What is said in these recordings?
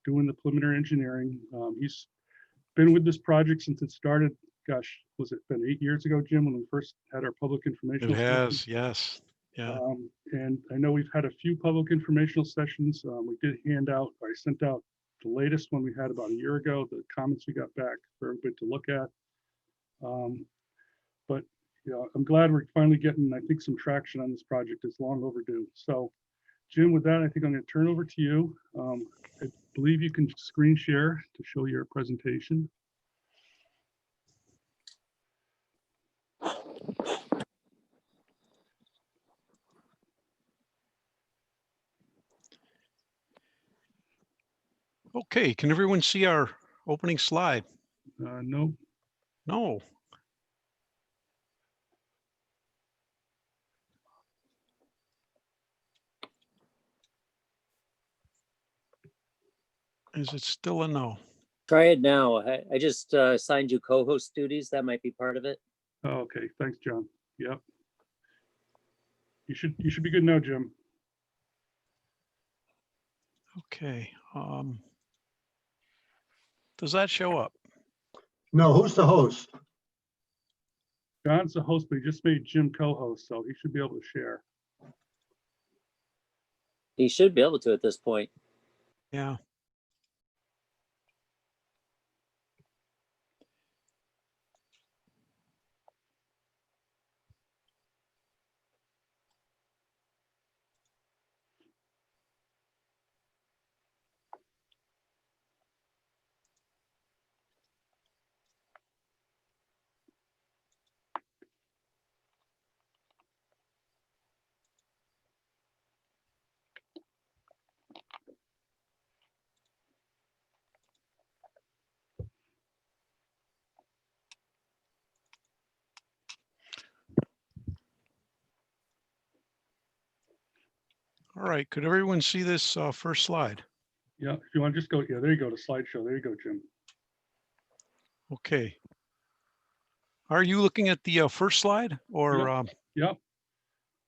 doing the preliminary engineering. He's been with this project since it started. Gosh, was it been 8 years ago, Jim, when we first had our public It informational session? has, yes. Yeah. And I know we've had a few public informational sessions. We did hand out, I sent out the latest one we had about a year ago, the comments we got back for everybody to look at. But you know, I'm glad we're finally getting, I think, some traction on this project. It's long overdue. So Jim, with that, I think I'm going to turn over to you. I believe you can screen share to show your presentation. Okay, can everyone see our opening slide? No. No. Is it still a no? Try it now. I just assigned you co-host duties. That might be part of it. Oh, okay, thanks, John. Yep. You should be good now, Jim. Okay. Does that show up? No, who's the host? John's the host, but he just made Jim co-host, so he should be able to share. He should be able to at this point. Yeah. All right, could everyone see this first slide? Yeah, if you want to just go, yeah, there you go to slideshow. There you go, Jim. Okay. Are you looking at the first slide or Yep.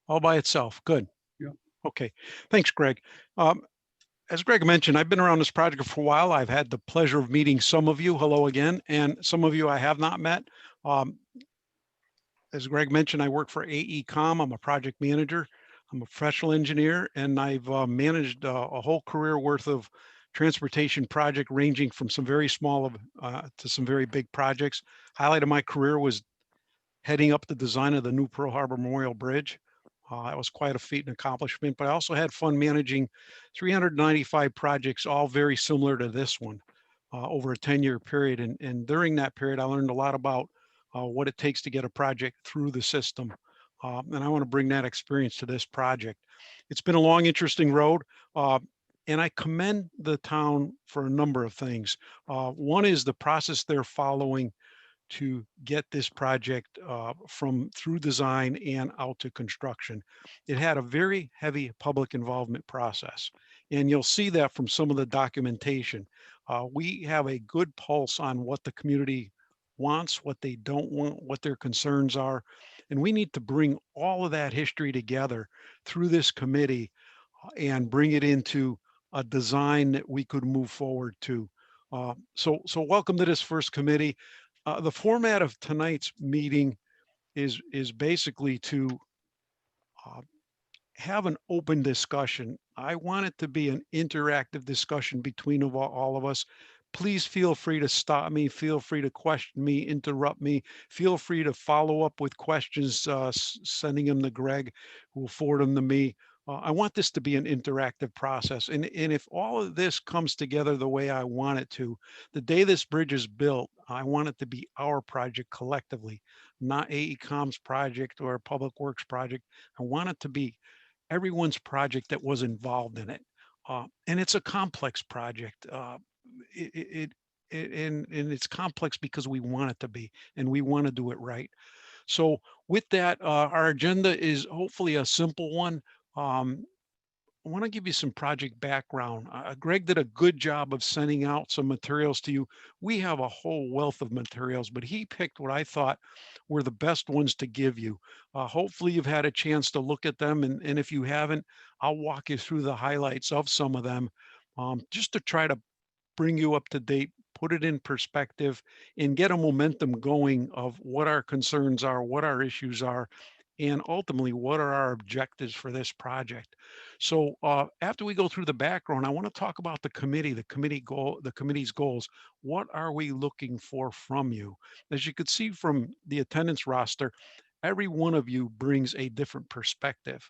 all by itself? Good. Yep. Okay, thanks, Greg. As Greg mentioned, I've been around this project for a while. I've had the pleasure of meeting some of you, hello again, and some of you I have not met. As Greg mentioned, I work for AECom. I'm a project manager. I'm a professional engineer, and I've managed a whole career worth of transportation project ranging from some very small to some very big projects. Highlight of my career was heading up the design of the new Pearl Harbor Memorial Bridge. That was quite a feat and accomplishment, but I also had fun managing 395 projects, all very similar to this one over a 10-year period. And during that period, I learned a lot about what it takes to get a project through the system. And I want to bring that experience to this project. It's been a long, interesting road. And I commend the town for a number of things. One is the process they're following to get this project from through design and out to construction. It had a very heavy public involvement process. And you'll see that from some of the documentation. We have a good pulse on what the community wants, what they don't want, what their concerns are. And we need to bring all of that history together through this committee and bring it into a design that we could move forward to. So welcome to this first committee. The format of tonight's meeting is basically to have an open discussion. I want it to be an interactive discussion between all of us. Please feel free to stop me, feel free to question me, interrupt me, feel free to follow up with questions, sending them to Greg, who will forward them to me. I want this to be an interactive process. And if all of this comes together the way I want it to, the day this bridge is built, I want it to be our project collectively, not AECom's project or a Public Works project. I want it to be everyone's project that was involved in it. And it's a complex project. And it's complex because we want it to be, and we want to do it right. So with that, our agenda is hopefully a simple one. I want to give you some project background. Greg did a good job of sending out some materials to you. We have a whole wealth of materials, but he picked what I thought were the best ones to give you. Hopefully you've had a chance to look at them. And if you haven't, I'll walk you through the highlights of some of them just to try to bring you up to date, put it in perspective, and get a momentum going of what our concerns are, what our issues are, and ultimately what are our objectives for this project. So after we go through the background, I want to talk about the committee's goals. What are we looking for from you? As you could see from the attendance roster, every one of you brings a different perspective.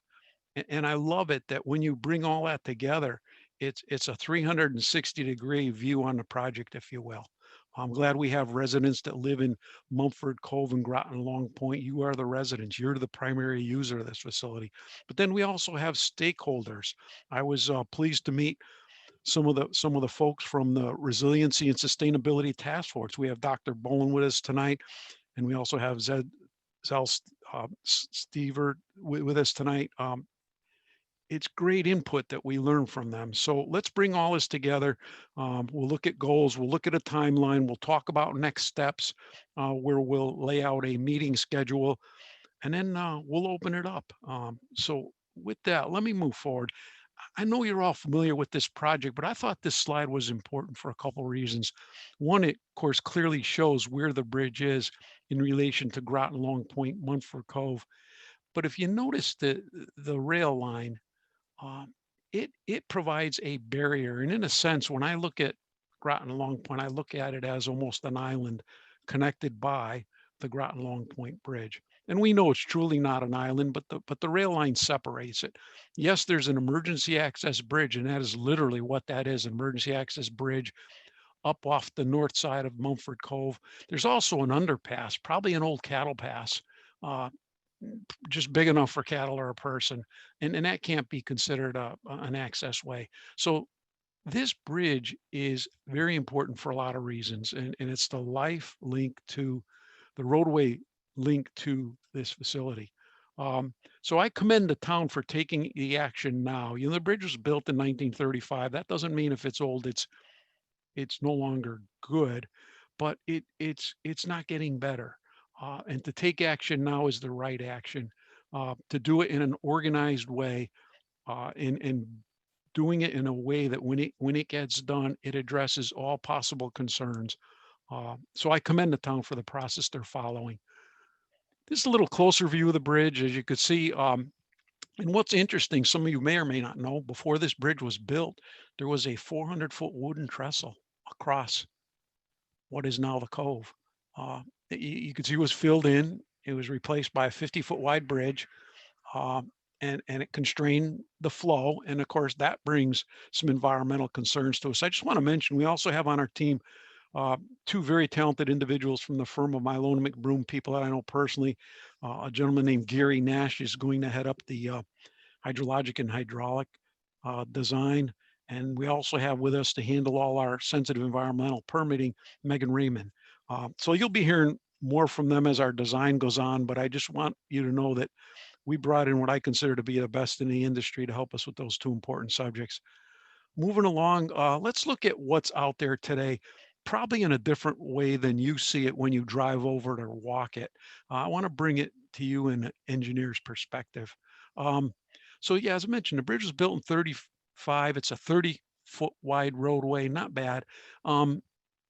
And I love it that when you bring all that together, it's a 360-degree view on the project, if you will. I'm glad we have residents that live in Mumford, Cove, and Groton, Long Point. You are the residents. You're the primary user of this facility. But then we also have stakeholders. I was pleased to meet some of the folks from the Resiliency and Sustainability Task Force. We have Dr. Bowen with us tonight, and we also have Zell Stever with us tonight. It's great input that we learn from them. So let's bring all this together. We'll look at goals, we'll look at a timeline, we'll talk about next steps, where we'll lay out a meeting schedule, and then we'll open it up. So with that, let me move forward. I know you're all familiar with this project, but I thought this slide was important for a couple of reasons. One, it of course clearly shows where the bridge is in relation to Groton, Long Point, Munford Cove. But if you notice the rail line, it provides a barrier. And in a sense, when I look at Groton Long Point, I look at it as almost an island connected by the Groton Long Point Bridge. And we know it's truly not an island, but the rail line separates it. Yes, there's an emergency access bridge, and that is literally what that is, an emergency access bridge up off the north side of Mumford Cove. There's also an underpass, probably an old cattle pass, uh, just big enough for cattle or a person, and that can't be considered an access way. So this bridge is very important for a lot of reasons, and it's the life link to the roadway link to this facility. So I commend the town for taking the action now. You know, the bridge was built in 1935. That doesn't mean if it's old, it's no longer good, but it's not getting better. And to take action now is the right action. To do it in an organized way, and doing it in a way that when it gets done, it addresses all possible concerns. So I commend the town for the process they're following. This is a little closer view of the bridge, as you could see. And what's interesting, some of you may or may not know, before this bridge was built, there was a 400-foot wooden trestle across what is now the cove. You could see it was filled in. It was replaced by a 50-foot wide bridge, and it constrained the flow. And of course, that brings some environmental concerns to us. I just want to mention, we also have on our team two very talented individuals from the firm of Milone McBroom, people that I know personally. A gentleman named Gary Nash is going to head up the hydrologic and hydraulic design. And we also have with us to handle all our sensitive environmental permitting, Megan Raymond. So you'll be hearing more from them as our design goes on, but I just want you to know that we brought in what I consider to be the best in the industry to help us with those two important subjects. Moving along, let's look at what's out there today, probably in a different way than you see it when you drive over it or walk it. I want to bring it to you in an engineer's perspective. So yeah, as I mentioned, the bridge was built in 35. It's a 30-foot wide roadway, not bad.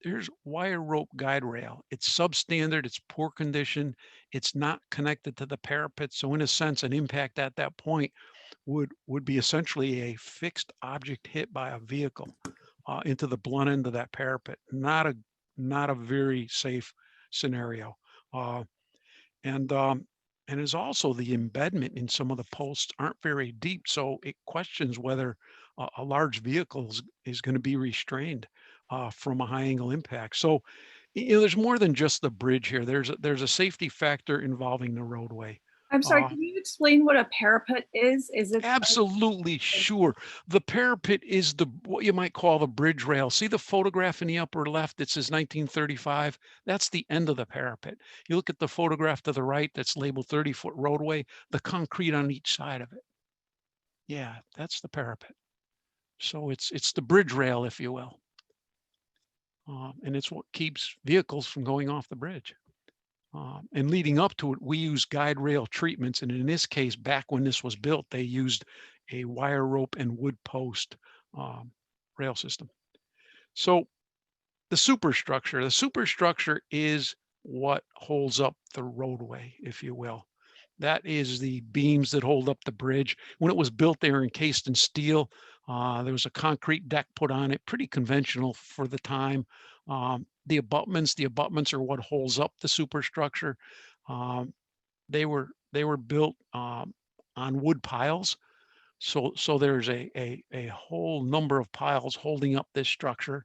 There's wire rope guide rail. It's substandard, it's poor condition, it's not connected to the parapet. So in a sense, an impact at that point would be essentially a fixed object hit by a vehicle into the blunt end of that parapet. Not a very safe scenario. And is also the embedment in some of the posts aren't very deep, so it questions whether a large vehicle is going to be restrained from a high angle impact. So, you know, there's more than just the bridge here. There's a safety factor involving the roadway. I'm sorry, can you explain what a parapet is? Is it? Absolutely, sure. The parapet is what you might call the bridge rail. See the photograph in the upper left that says 1935? That's the end of the parapet. You look at the photograph to the right that's labeled 30-foot roadway, the concrete on each side of it. Yeah, that's the parapet. So it's the bridge rail, if you will. And it's what keeps vehicles from going off the bridge. And leading up to it, we use guide rail treatments. And in this case, back when this was built, they used a wire rope and wood post rail system. So the superstructure is what holds up the roadway, if you will. That is the beams that hold up the bridge. When it was built, they were encased in steel. There was a concrete deck put on it, pretty conventional for the time. The abutments are what holds up the superstructure. Um, they were built on wood piles. So there's a whole number of piles holding up this structure.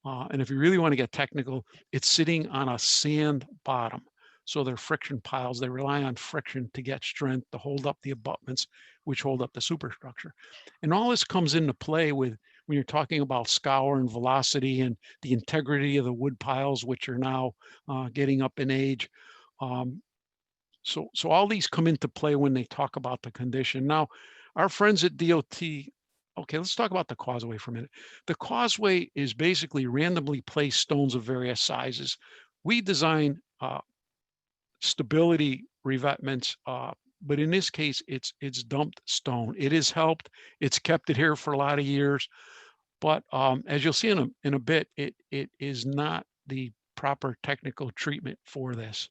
And if you really want to get technical, it's sitting on a sand bottom. So they're friction piles. They rely on friction to get strength to hold up the abutments, which hold up the superstructure. And all this comes into play with when you're talking about scour and velocity and the integrity of the wood piles, which are now getting up in age. So all these come into play when they talk about the condition. Now, our friends at DOT, okay, let's talk about the causeway for a minute. The causeway is basically randomly placed stones of various sizes. We design stability revetments, but in this case, it's dumped stone. It has helped. It's kept it here for a lot of years. But as you'll see in a bit, it is not the proper technical treatment for this.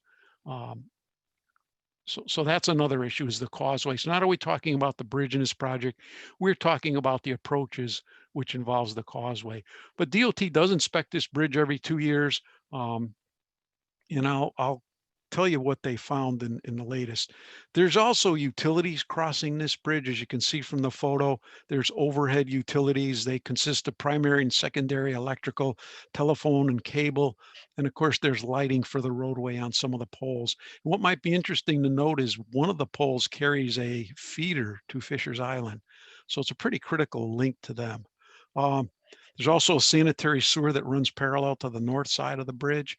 So that's another issue, is the causeway. So not are we talking about the bridge in this project, we're talking about the approaches, which involves the causeway. But DOT does inspect this bridge every 2 years. And I'll tell you what they found in the latest. There's also utilities crossing this bridge. As you can see from the photo, there's overhead utilities. They consist of primary and secondary electrical, telephone and cable. And of course, there's lighting for the roadway on some of the poles. And what might be interesting to note is one of the poles carries a feeder to Fisher's Island. So it's a pretty critical link to them. There's also a sanitary sewer that runs parallel to the north side of the bridge.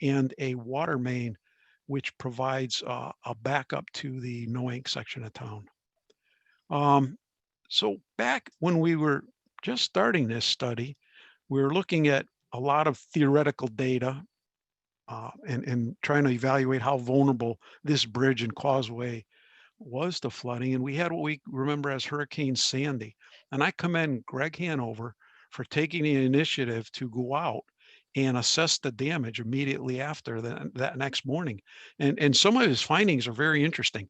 And a water main, which provides a backup to the Noank section of town. So back when we were just starting this study, we were looking at a lot of theoretical data and trying to evaluate how vulnerable this bridge and causeway was to flooding. And we had what we remember as Hurricane Sandy. And I commend Greg Hanover for taking the initiative to go out and assess the damage immediately after that next morning. And some of his findings are very interesting.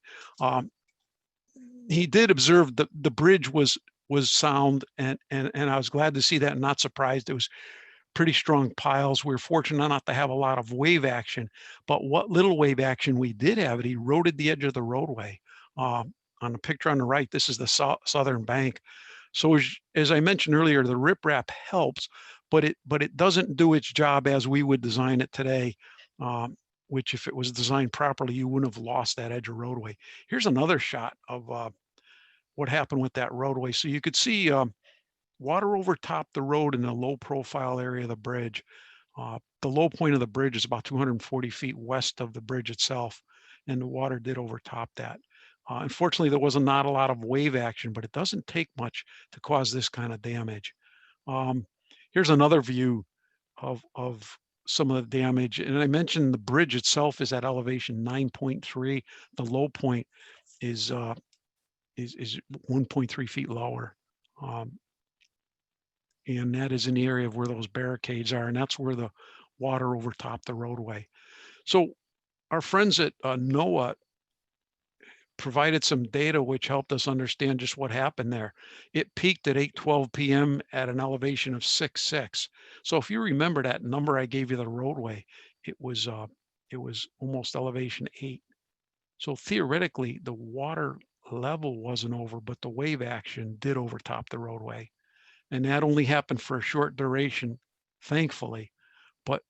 He did observe the bridge was sound, and I was glad to see that, and not surprised. It was pretty strong piles. We were fortunate not to have a lot of wave action, but what little wave action we did have, it eroded the edge of the roadway. On the picture on the right, this is the southern bank. So as I mentioned earlier, the riprap helps, but it doesn't do its job as we would design it today, which if it was designed properly, you wouldn't have lost that edge of roadway. Here's another shot of what happened with that roadway. So you could see water overtopped the road in a low profile area of the bridge. The low point of the bridge is about 240 feet west of the bridge itself, and the water did overtop that. Unfortunately, there was not a lot of wave action, but it doesn't take much to cause this kind of damage. Here's another view of some of the damage. And I mentioned the bridge itself is at elevation 9.3. The low point is 1.3 feet lower. And that is in the area of where those barricades are, and that's where the water overtopped the roadway. So our friends at NOAA provided some data which helped us understand just what happened there. It peaked at 8:12 p.m. at an elevation of 6.6. So if you remember that number I gave you, the roadway, it was almost elevation 8. So theoretically, the water level wasn't over, but the wave action did overtop the roadway. And that only happened for a short duration, thankfully. But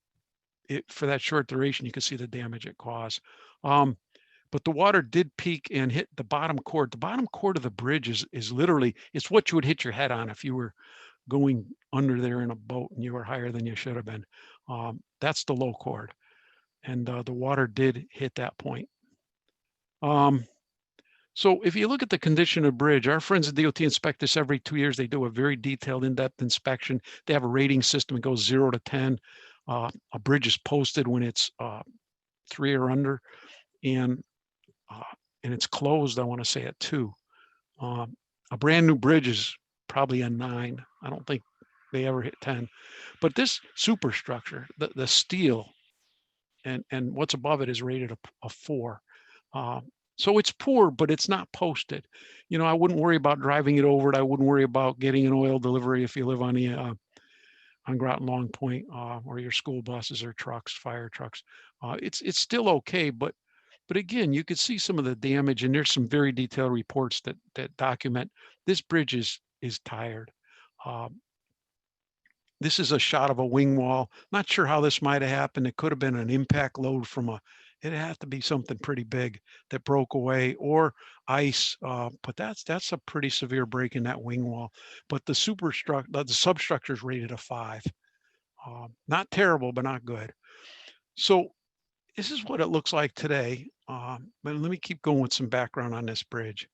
for that short duration, you can see the damage it caused. But the water did peak and hit the bottom chord. The bottom chord of the bridge is literally, it's what you would hit your head on if you were going under there in a boat and you were higher than you should have been. That's the low chord. And the water did hit that point. So if you look at the condition of bridge, our friends at DOT inspect this every 2 years. They do a very detailed, in-depth inspection. They have a rating system. It goes 0 to 10. A bridge is posted when it's 3 or under, and it's closed, I want to say, at 2. A brand new bridge is probably a 9. I don't think they ever hit 10. But this superstructure, the steel and what's above it is rated a 4. So it's poor, but it's not posted. You know, I wouldn't worry about driving it over it. I wouldn't worry about getting an oil delivery if you live on the on Groton Long Point, or your school buses or trucks, fire trucks. It's still okay, but again, you could see some of the damage, and there's some very detailed reports that document this bridge is tired. This is a shot of a wing wall. Not sure how this might have happened. It could have been an impact load from it'd have to be something pretty big that broke away, or ice. But that's a pretty severe break in that wing wall. But the substructure is rated a 5. Not terrible, but not good. So this is what it looks like today. But let me keep going with some background on this bridge.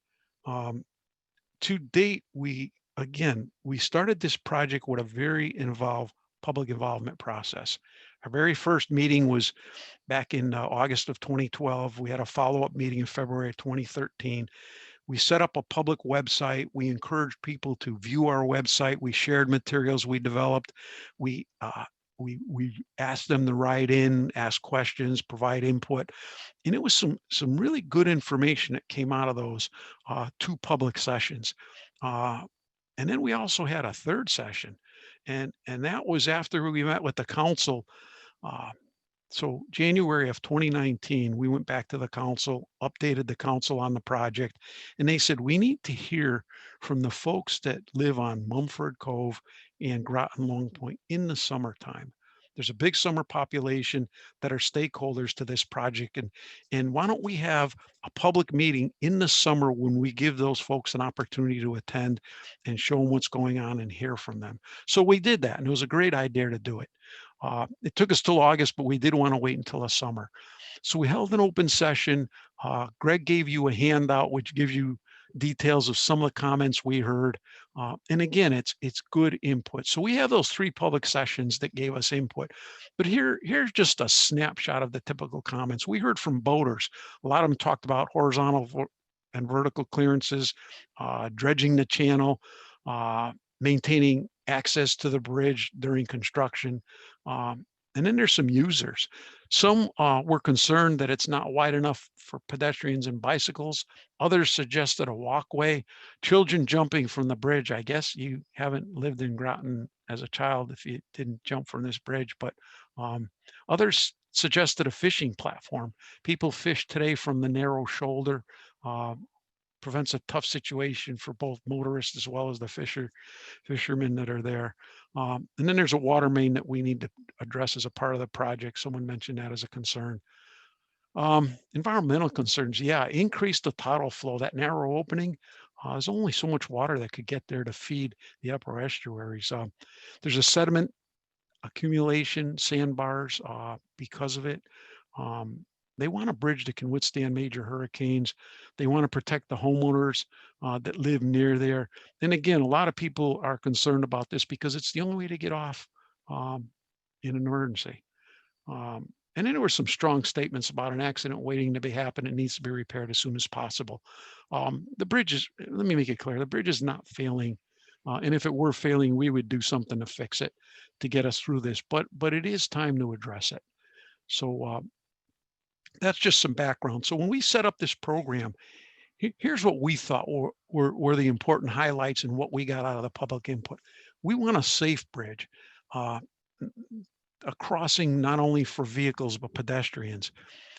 To date, we started this project with a very involved public involvement process. Our very first meeting was back in August of 2012. We had a follow-up meeting in February of 2013. We set up a public website. We encouraged people to view our website. We shared materials we developed. We asked them to write in, ask questions, provide input. And it was some really good information that came out of those 2 public sessions. And then we also had a 3rd session, and that was after we met with the council. So January of 2019, we went back to the council, updated the council on the project, and they said, we need to hear from the folks that live on Mumford Cove and Groton Long Point in the summertime. There's a big summer population that are stakeholders to this project. And why don't we have a public meeting in the summer when we give those folks an opportunity to attend and show them what's going on and hear from them. So we did that, and it was a great idea to do it. It took us till August, but we did want to wait until the summer. So we held an open session. Greg gave you a handout, which gives you details of some of the comments we heard. And again, it's good input. So we have those 3 public sessions that gave us input. But here's just a snapshot of the typical comments. We heard from boaters. A lot of them talked about horizontal and vertical clearances, dredging the channel, maintaining access to the bridge during construction. And then there's some users. Some were concerned that it's not wide enough for pedestrians and bicycles. Others suggested a walkway. Children jumping from the bridge. I guess you haven't lived in Groton as a child if you didn't jump from this bridge, but others suggested a fishing platform. People fish today from the narrow shoulder. Prevents a tough situation for both motorists as well as the fishermen that are there. And then there's a water main that we need to address as a part of the project. Someone mentioned that as a concern. Environmental concerns, yeah, increase the tidal flow. That narrow opening, there's only so much water that could get there to feed the upper estuaries. There's a sediment accumulation, sandbars because of it. They want a bridge that can withstand major hurricanes. They want to protect the homeowners that live near there. And again, a lot of people are concerned about this because it's the only way to get off in an emergency. And then there were some strong statements about an accident waiting to be happen. It needs to be repaired as soon as possible. The bridge is, let me make it clear, the bridge is not failing. And if it were failing, we would do something to fix it to get us through this. But it is time to address it. So that's just some background. So when we set up this program, here's what we thought were the important highlights and what we got out of the public input. We want a safe bridge, a crossing not only for vehicles, but pedestrians.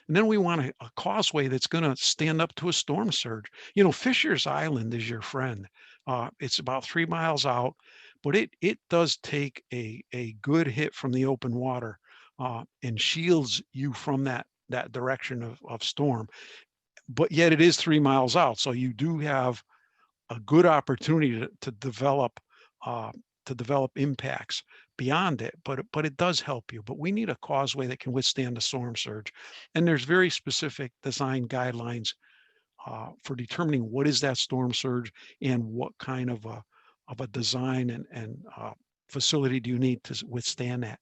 And then we want a causeway that's going to stand up to a storm surge. You know, Fisher's Island is your friend. It's about 3 miles out, but it does take a good hit from the open water and shields you from that direction of storm, but yet it is 3 miles out. So you do have a good opportunity to develop impacts beyond it, but it does help you. But we need a causeway that can withstand the storm surge. And there's very specific design guidelines for determining what is that storm surge and what kind of a design and facility do you need to withstand that.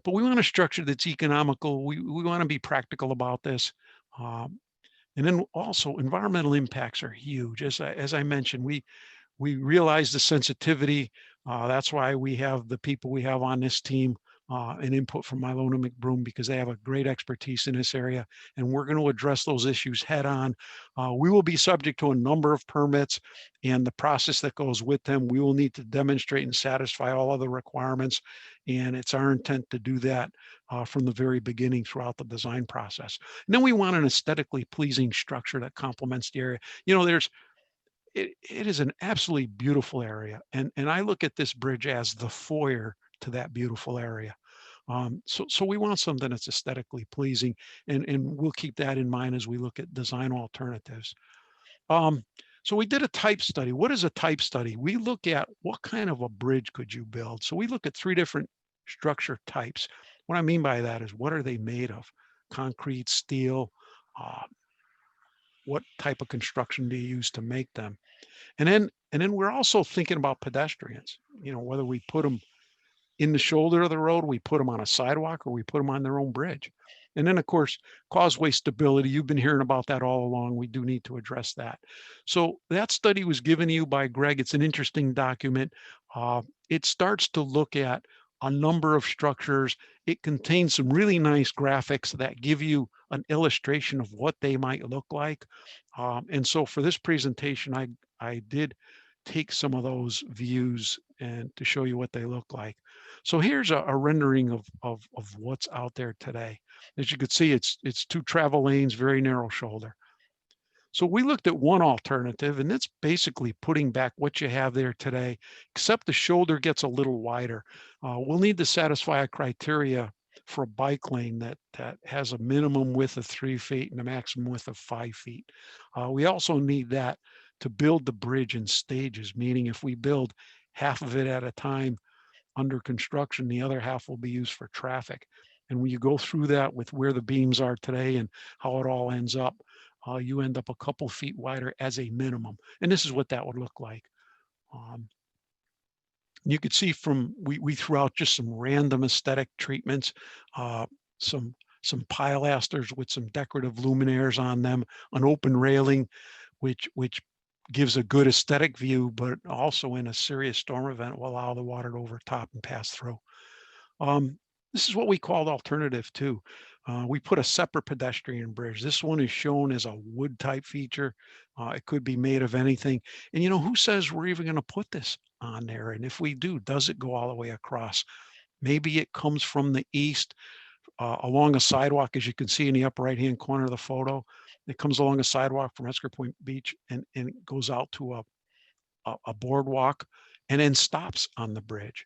But we want a structure that's economical. We want to be practical about this. And then also environmental impacts are huge. As I mentioned, we realize the sensitivity That's why we have the people we have on this team and input from Milona McBroom, because they have a great expertise in this area, and we're going to address those issues head on. We will be subject to a number of permits and the process that goes with them. We will need to demonstrate and satisfy all of the requirements, and it's our intent to do that from the very beginning throughout the design process. And then we want an aesthetically pleasing structure that complements the area. You know, it is an absolutely beautiful area, and I look at this bridge as the foyer to that beautiful area. So we want something that's aesthetically pleasing, and we'll keep that in mind as we look at design alternatives. So we did a type study. What is a type study? We look at what kind of a bridge could you build. So we look at 3 different structure types. What I mean by that is, what are they made of? Concrete, steel, what type of construction do you use to make them? And then we're also thinking about pedestrians, you know, whether we put them in the shoulder of the road, we put them on a sidewalk, or we put them on their own bridge. And then, of course, causeway stability. You've been hearing about that all along. We do need to address that. So that study was given to you by Greg. It's an interesting document. It starts to look at a number of structures. It contains some really nice graphics that give you an illustration of what they might look like. And so for this presentation, I did take some of those views and to show you what they look like. So here's a rendering of what's out there today. As you can see, it's 2 travel lanes, very narrow shoulder. So we looked at one alternative, and it's basically putting back what you have there today, except the shoulder gets a little wider. We'll need to satisfy a criteria for a bike lane that has a minimum width of 3 feet and a maximum width of 5 feet. We also need that to build the bridge in stages, meaning if we build half of it at a time under construction, the other half will be used for traffic. And when you go through that with where the beams are today and how it all ends up, you end up a couple feet wider as a minimum. And this is what that would look like. You could see from, we threw out just some random aesthetic treatments, some pilasters with some decorative luminaires on them, an open railing, which gives a good aesthetic view, but also in a serious storm event will allow the water to overtop and pass through. This is what we called alternative 2. We put a separate pedestrian bridge. This one is shown as a wood type feature. It could be made of anything. And you know, who says we're even going to put this on there? And if we do, does it go all the way across? Maybe it comes from the east along a sidewalk, as you can see in the upper right-hand corner of the photo. It comes along a sidewalk from Esker Point Beach and it goes out to a boardwalk and then stops on the bridge.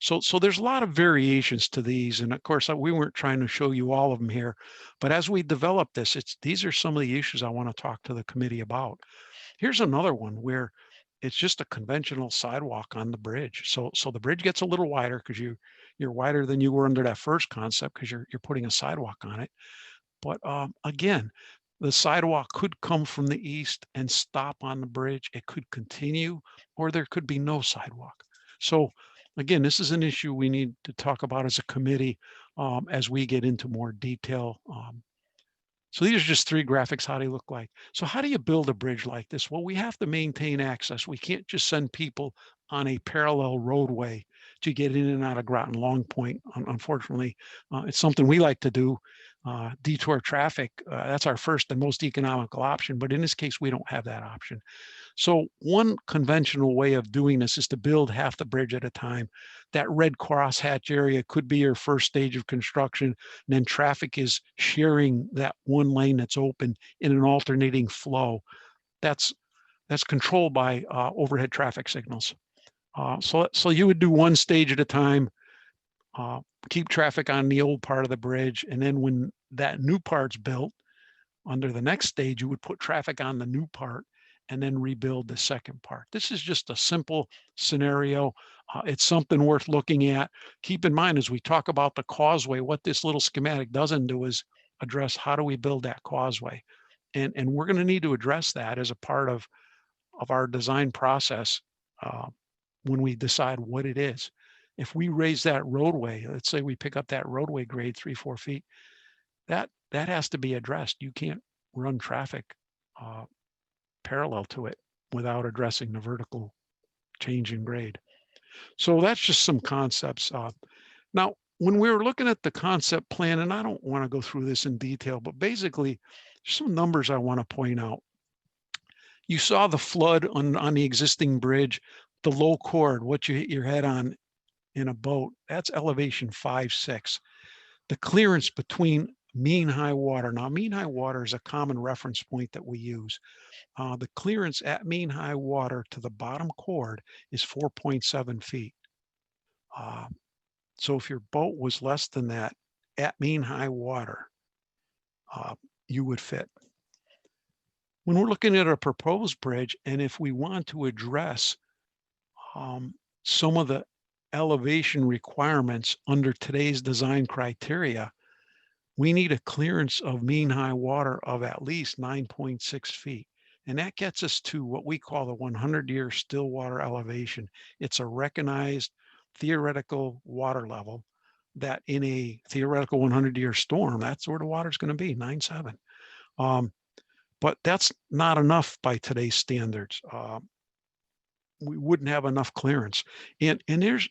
So there's a lot of variations to these. And of course, we weren't trying to show you all of them here, but as we develop this, these are some of the issues I want to talk to the committee about. Here's another one where it's just a conventional sidewalk on the bridge. So the bridge gets a little wider because you're wider than you were under that first concept because you're putting a sidewalk on it. But again, the sidewalk could come from the east and stop on the bridge. It could continue, or there could be no sidewalk. So again, this is an issue we need to talk about as a committee as we get into more detail. So these are just 3 graphics, how they look like. So how do you build a bridge like this? Well, we have to maintain access. We can't just send people on a parallel roadway to get in and out of Groton Long Point. Unfortunately, it's something we like to do, detour traffic. That's our first and most economical option. But in this case, we don't have that option. So one conventional way of doing this is to build half the bridge at a time. That red crosshatch area could be your first stage of construction. And then traffic is sharing that one lane that's open in an alternating flow. That's controlled by overhead traffic signals. So you would do one stage at a time, keep traffic on the old part of the bridge. And then when that new part's built, under the next stage, you would put traffic on the new part and then rebuild the second part. This is just a simple scenario. It's something worth looking at. Keep in mind, as we talk about the causeway, what this little schematic doesn't do is address how do we build that causeway. And we're going to need to address that as a part of our design process when we decide what it is. If we raise that roadway, let's say we pick up that roadway grade 3-4 feet, that has to be addressed. You can't run traffic parallel to it without addressing the vertical change in grade. So that's just some concepts. Now, when we were looking at the concept plan, and I don't want to go through this in detail, but basically, some numbers I want to point out. You saw the flood on the existing bridge, the low chord, what you hit your head on in a boat, that's elevation 5.6. The clearance between mean high water. Now, mean high water is a common reference point that we use. The clearance at mean high water to the bottom chord is 4.7 feet. So if your boat was less than that at mean high water, you would fit. When we're looking at a proposed bridge, and if we want to address some of the elevation requirements under today's design criteria, we need a clearance of mean high water of at least 9.6 feet. And that gets us to what we call the 100-year still water elevation. It's a recognized theoretical water level that in a theoretical 100-year storm, that's where the water's going to be, 9.7. But that's not enough by today's standards. We wouldn't have enough clearance. And there's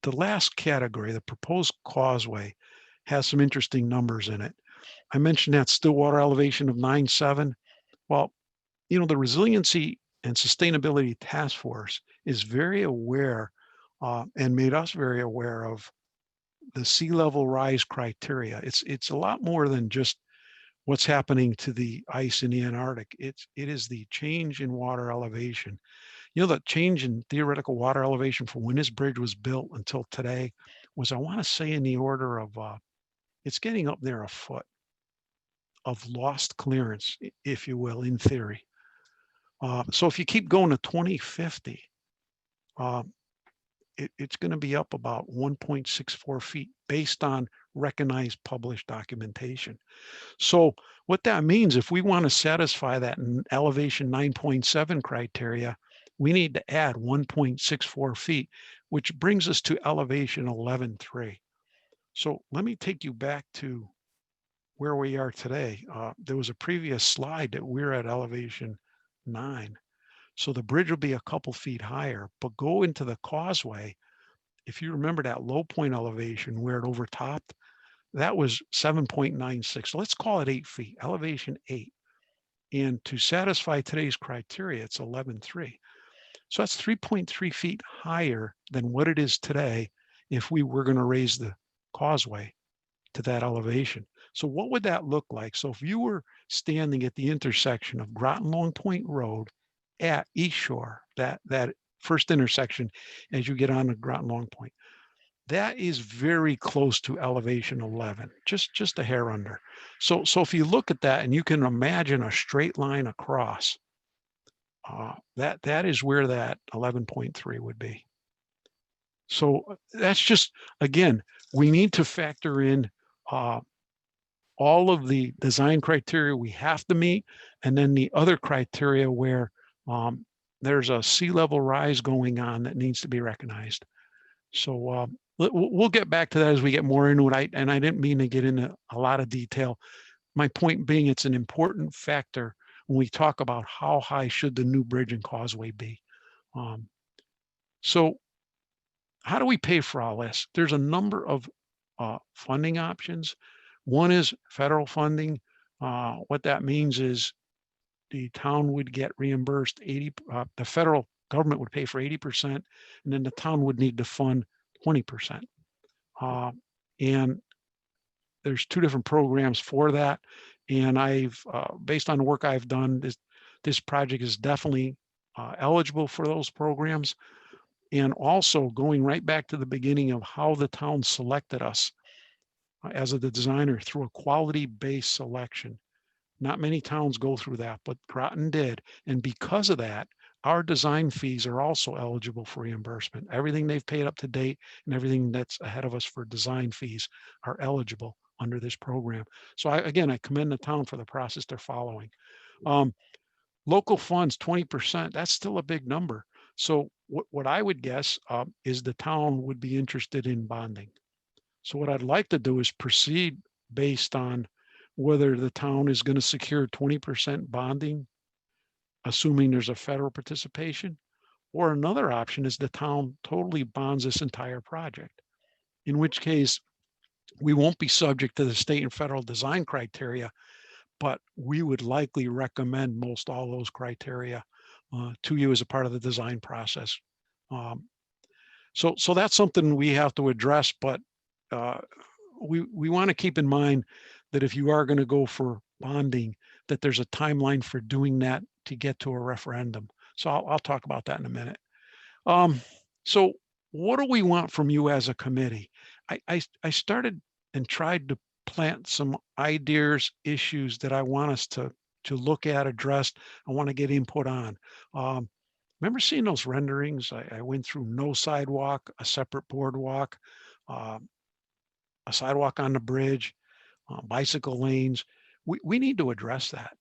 the last category, the proposed causeway, has some interesting numbers in it. I mentioned that still water elevation of 9.7. Well, you know, the Resiliency and Sustainability Task Force is very aware and made us very aware of the sea level rise criteria. It's a lot more than just what's happening to the ice in the Antarctic. It is the change in water elevation. You know, the change in theoretical water elevation from when this bridge was built until today was, I want to say, in the order of, it's getting up there a foot of lost clearance, if you will, in theory. So if you keep going to 2050, it's going to be up about 1.64 feet based on recognized published documentation. So what that means, if we want to satisfy that elevation 9.7 criteria, we need to add 1.64 feet, which brings us to elevation 11.3. So let me take you back to where we are today. There was a previous slide that we're at elevation 9. So the bridge will be a couple feet higher, but go into the causeway. If you remember that low point elevation where it overtopped, that was 7.96. So let's call it 8 feet, elevation 8. And to satisfy today's criteria, it's 11.3. So that's 3.3 feet higher than what it is today if we were going to raise the causeway to that elevation. So what would that look like? So if you were standing at the intersection of Groton Long Point Road at East Shore, that first intersection as you get on to Groton Long Point, that is very close to elevation 11, just a hair under. So if you look at that and you can imagine a straight line across, that is where that 11.3 would be. So that's just, again, we need to factor in all of the design criteria we have to meet, and then the other criteria where there's a sea level rise going on that needs to be recognized. So we'll get back to that as we get more into it. And I didn't mean to get into a lot of detail. My point being, it's an important factor when we talk about how high should the new bridge and causeway be. So how do we pay for all this? There's a number of funding options. One is federal funding. What that means is the town would get reimbursed 80, the federal government would pay for 80%, and then the town would need to fund 20%. And there's two different programs for that. And I've, based on the work I've done, this project is definitely eligible for those programs. And also going right back to the beginning of how the town selected us as the designer through a quality-based selection. Not many towns go through that, but Groton did. And because of that, our design fees are also eligible for reimbursement. Everything they've paid up to date and everything that's ahead of us for design fees are eligible under this program. So again, I commend the town for the process they're following. Local funds, 20%, that's still a big number. So what I would guess is the town would be interested in bonding. So what I'd like to do is proceed based on whether the town is going to secure 20% bonding, assuming there's a federal participation, Or another option is the town totally bonds this entire project, in which case we won't be subject to the state and federal design criteria, but we would likely recommend most all those criteria to you as a part of the design process. So that's something we have to address, but we want to keep in mind that if you are going to go for bonding, that there's a timeline for doing that to get to a referendum. So I'll talk about that in a minute. So what do we want from you as a committee? I started and tried to plant some ideas, issues that I want us to look at, address. I want to get input on. Remember seeing those renderings? I went through no sidewalk, a separate boardwalk, uh, a sidewalk on the bridge, bicycle lanes. We need to address that.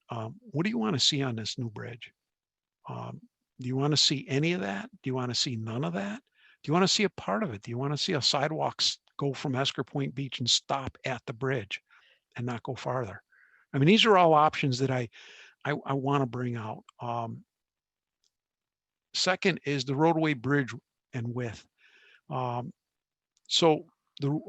What do you want to see on this new bridge? Do you want to see any of that? Do you want to see none of that? Do you want to see a part of it? Do you want to see a sidewalk go from Esker Point Beach and stop at the bridge and not go farther? I mean, these are all options that I want to bring out. Second is the roadway bridge and width. So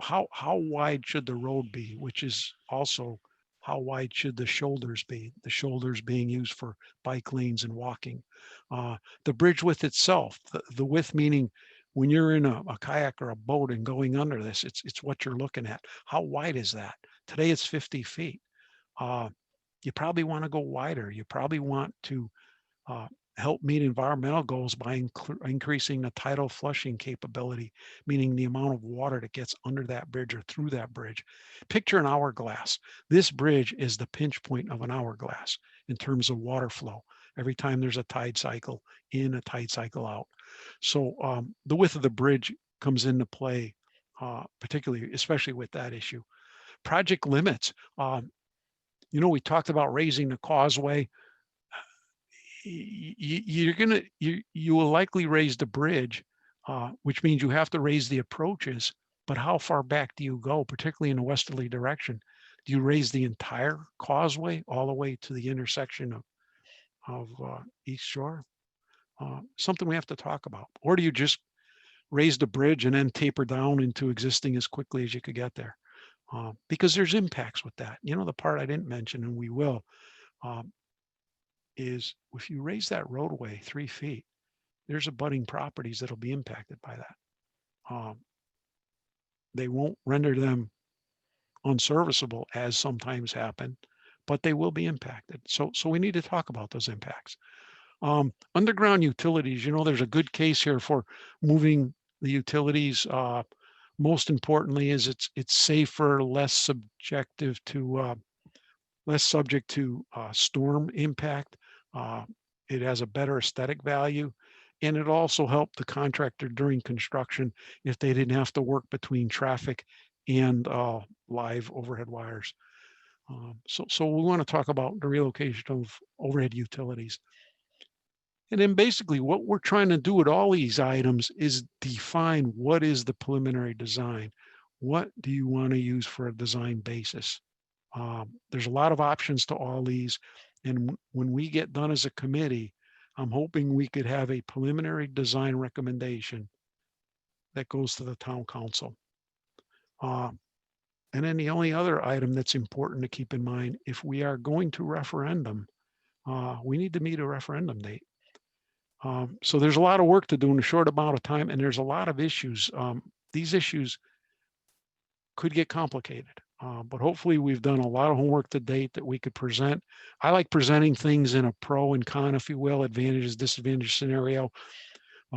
how wide should the road be, which is also how wide should the shoulders be? The shoulders being used for bike lanes and walking. The bridge width itself, the width meaning when you're in a kayak or a boat and going under this, it's what you're looking at. How wide is that? Today it's 50 feet. You probably want to go wider. You probably want to help meet environmental goals by increasing the tidal flushing capability, meaning the amount of water that gets under that bridge or through that bridge. Picture an hourglass. This bridge is the pinch point of an hourglass in terms of water flow. Every time there's a tide cycle in, a tide cycle out. So the width of the bridge comes into play, particularly, especially with that issue. Project limits. We talked about raising the causeway. You will likely raise the bridge, which means you have to raise the approaches. But how far back do you go, particularly in a westerly direction? Do you raise the entire causeway all the way to the intersection of East Shore? Something we have to talk about. Or do you just raise the bridge and then taper down into existing as quickly as you could get there? Because there's impacts with that. The part I didn't mention, and we will, is if you raise that roadway 3 feet, there's abutting properties that'll be impacted by that. They won't render them unserviceable, as sometimes happen, but they will be impacted. So we need to talk about those impacts. Underground utilities, there's a good case here for moving the utilities. Most importantly is it's safer, less subject to storm impact. It has a better aesthetic value, and it also helped the contractor during construction if they didn't have to work between traffic and live overhead wires. So we want to talk about the relocation of overhead utilities. And then basically what we're trying to do with all these items is define what is the preliminary design. What do you want to use for a design basis? There's a lot of options to all these. And when we get done as a committee, I'm hoping we could have a preliminary design recommendation that goes to the town council. And then the only other item that's important to keep in mind, if we are going to referendum, we need to meet a referendum date. So there's a lot of work to do in a short amount of time, and there's a lot of issues. These issues could get complicated, but hopefully we've done a lot of homework to date that we could present. I like presenting things in a pro and con, if you will, advantages, disadvantage scenario.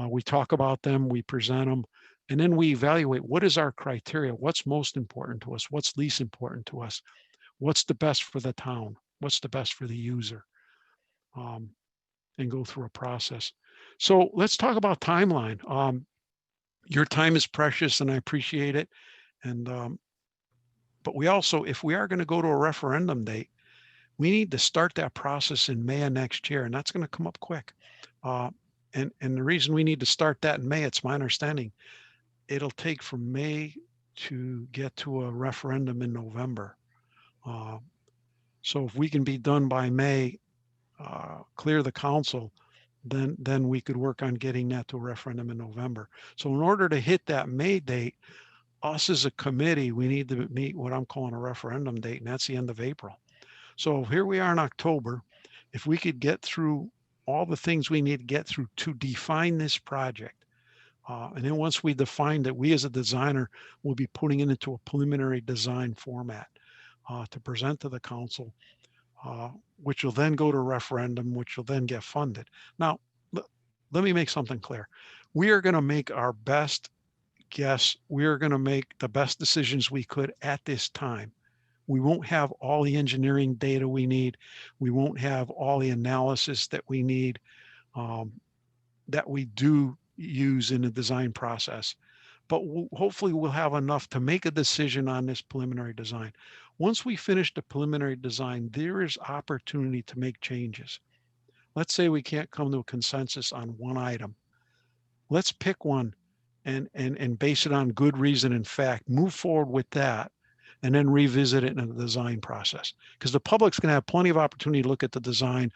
We talk about them, we present them, and then we evaluate what is our criteria, what's most important to us, what's least important to us, what's the best for the town, what's the best for the user, and go through a process. So let's talk about timeline. Your time is precious and I appreciate it. And but we also, if we are going to go to a referendum date, we need to start that process in May of next year, and that's going to come up quick. And the reason we need to start that in May, it's my understanding, it'll take from May to get to a referendum in November. So if we can be done by May, clear the council, then we could work on getting that to a referendum in November. So in order to hit that May date, us as a committee, we need to meet what I'm calling a referendum date, and that's the end of April. So here we are in October. If we could get through all the things we need to get through to define this project, and then once we define that, we as a designer will be putting it into a preliminary design format to present to the council, which will then go to referendum, which will then get funded. Now, let me make something clear. We are going to make our best guess. We are going to make the best decisions we could at this time. We won't have all the engineering data we need. We won't have all the analysis that we need, that we do use in the design process. But hopefully we'll have enough to make a decision on this preliminary design. Once we finish the preliminary design, there is opportunity to make changes. Let's say we can't come to a consensus on one item. Let's pick one and base it on good reason and fact, move forward with that, and then revisit it in the design process. Because the public's going to have plenty of opportunity to look at the design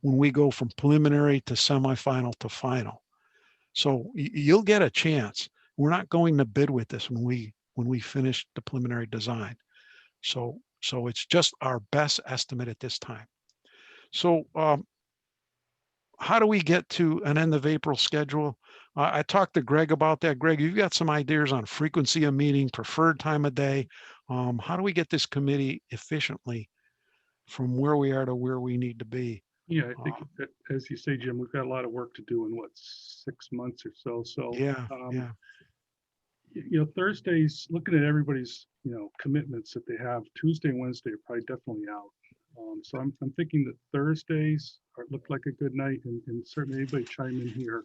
when we go from preliminary to semifinal to final. So you'll get a chance. We're not going to bid with this when we finish the preliminary design. So it's just our best estimate at this time. So how do we get to an end of April schedule? I talked to Greg about that. Greg, you've got some ideas on frequency of meeting, preferred time of day. How do we get this committee efficiently from where we are to where we need to be? Yeah, I think that, as you say, Jim, we've got a lot of work to do in what, 6 months or so. So, Yeah. Thursdays, looking at everybody's, commitments that they have, Tuesday and Wednesday are probably definitely out. So I'm thinking that Thursdays look like a good night, and certainly anybody chime in here.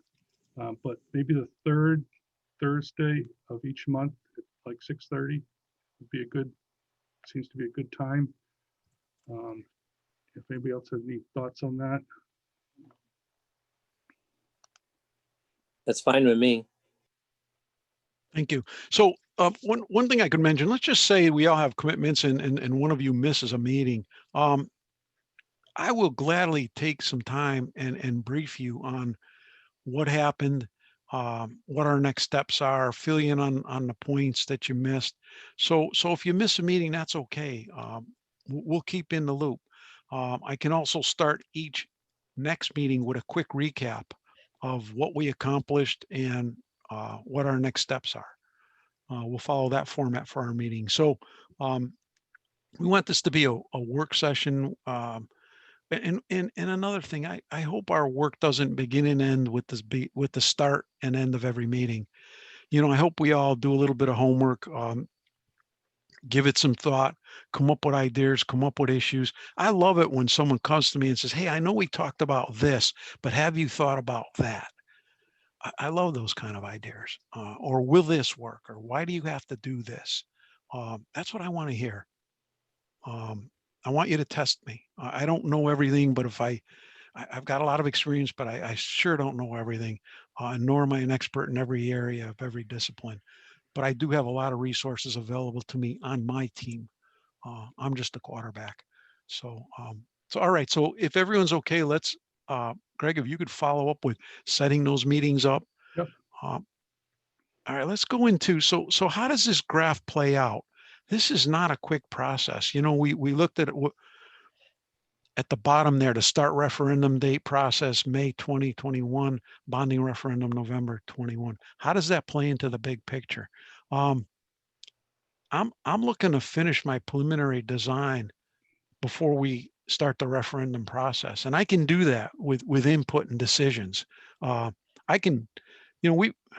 But maybe the third Thursday of each month at like 6:30 would be seems to be a good time. If anybody else has any thoughts on that. That's fine with me. Thank you. So one thing I could mention, let's just say we all have commitments and one of you misses a meeting. I will gladly take some time and brief you on what happened, what our next steps are, fill you in on the points that you missed. So if you miss a meeting, that's okay. We'll keep in the loop. I can also start each next meeting with a quick recap of what we accomplished and what our next steps are. We'll follow that format for our meeting. So we want this to be a work session. And another thing, I hope our work doesn't begin and end with the start and end of every meeting. I hope we all do a little bit of homework, give it some thought, come up with ideas, come up with issues. I love it when someone comes to me and says, hey, I know we talked about this, but have you thought about that? I love those kind of ideas. Or will this work? Or why do you have to do this? That's what I want to hear. I want you to test me. I don't know everything, but if I've got a lot of experience, but I sure don't know everything, nor am I an expert in every area of every discipline. But I do have a lot of resources available to me on my team. I'm just a quarterback. So all right. So if everyone's okay, let's, Greg, if you could follow up with setting those meetings up. Yep. All right, let's go into, so how does this graph play out? This is not a quick process. We looked at the bottom there, to start referendum date process, May 2021, bonding referendum, November 21. How does that play into the big picture? I'm looking to finish my preliminary design before we start the referendum process. And I can do that with input and decisions. I can,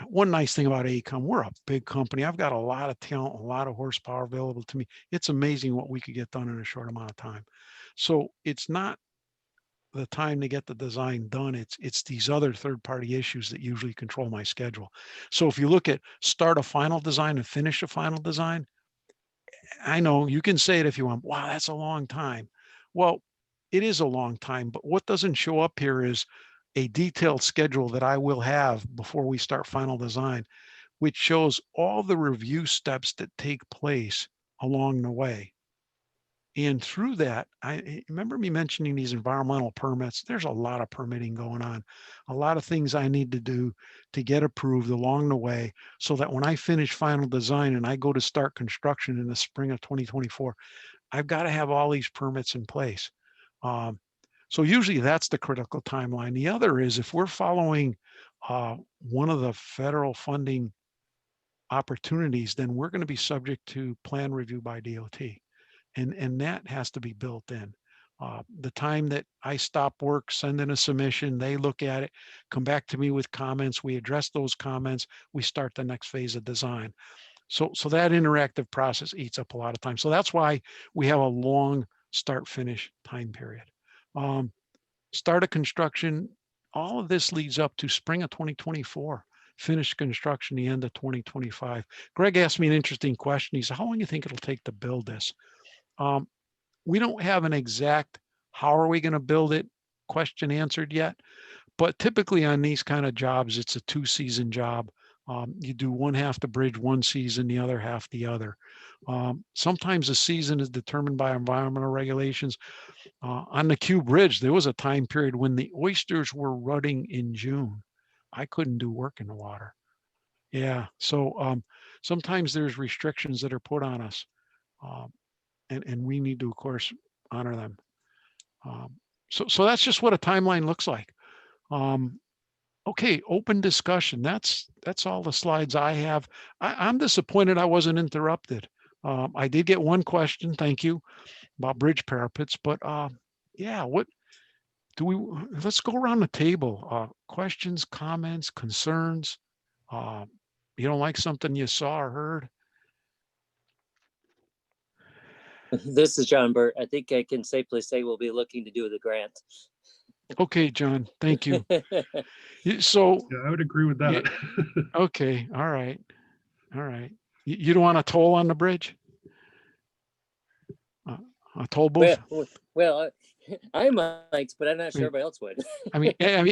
one nice thing about AECOM, we're a big company. I've got a lot of talent, a lot of horsepower available to me. It's amazing what we could get done in a short amount of time. So it's not the time to get the design done. It's these other third-party issues that usually control my schedule. So if you look at start a final design and finish a final design, I know you can say it if you want, wow, that's a long time. Well, it is a long time, but what doesn't show up here is a detailed schedule that I will have before we start final design, which shows all the review steps that take place along the way. And through that, I remember me mentioning these environmental permits. There's a lot of permitting going on, a lot of things I need to do to get approved along the way, so that when I finish final design and I go to start construction in the spring of 2024, I've got to have all these permits in place. So usually that's the critical timeline. The other is if we're following one of the federal funding opportunities, then we're going to be subject to plan review by DOT. And that has to be built in. The time that I stop work, send in a submission, they look at it, come back to me with comments, we address those comments, we start the next phase of design. So that interactive process eats up a lot of time. So that's why we have a long start finish time period. Start of construction, all of this leads up to spring of 2024. Finish construction the end of 2025. Greg asked me an interesting question. He said, how long do you think it'll take to build this? We don't have an exact how are we going to build it question answered yet, but typically on these kind of jobs, it's a 2-season job. You do one half the bridge one season, the other half the other. Sometimes the season is determined by environmental regulations. On the Q Bridge, there was a time period when the oysters were rutting in June. I couldn't do work in the water. Yeah, so sometimes there's restrictions that are put on us. And we need to, of course, honor them. So that's just what a timeline looks like. Okay, open discussion. That's all the slides I have. I'm disappointed I wasn't interrupted. I did get one question, thank you, about bridge parapets, but yeah, what do we, let's go around the table. Questions, comments, concerns. You don't like something you saw or heard? This is John Burt. I think I can safely say we'll be looking to do the grant. Okay, John, thank you. So, Yeah, I would agree with that. okay, all right. You don't want a toll on the bridge? A toll booth? Well, I might, but I'm not sure everybody else would. I mean, I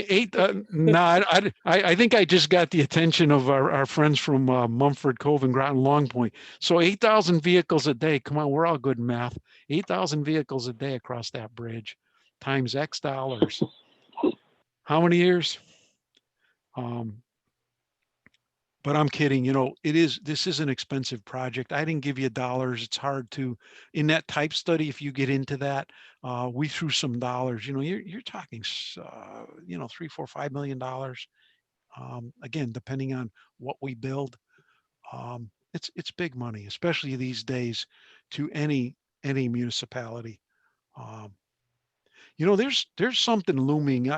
think I just got the attention of our friends from Mumford Cove and Groton Long Point. So 8,000 vehicles a day. Come on, we're all good in math. 8,000 vehicles a day across that bridge times X dollars. How many years? But I'm kidding, this is an expensive project. I didn't give you dollars. It's hard to, in that type study, if you get into that, we threw some dollars, you're talking, $3, $4, $5 million. Again, depending on what we build, it's big money, especially these days to any municipality. There's something looming.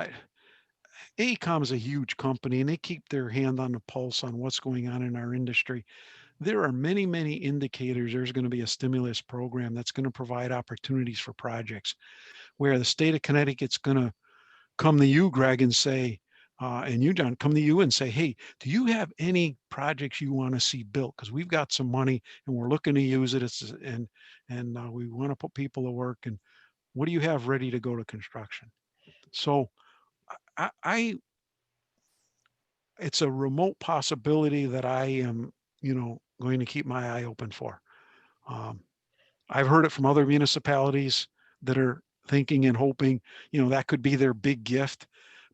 AECOM is a huge company and they keep their hand on the pulse on what's going on in our industry. There are many, many indicators there's going to be a stimulus program that's going to provide opportunities for projects where the state of Connecticut's going to come to you, Greg, and say, and you, John, come to you and say, hey, do you have any projects you want to see built? Because we've got some money and we're looking to use it. And we want to put people to work. And what do you have ready to go to construction? So it's a remote possibility that I am, going to keep my eye open for. I've heard it from other municipalities that are thinking and hoping, that could be their big gift,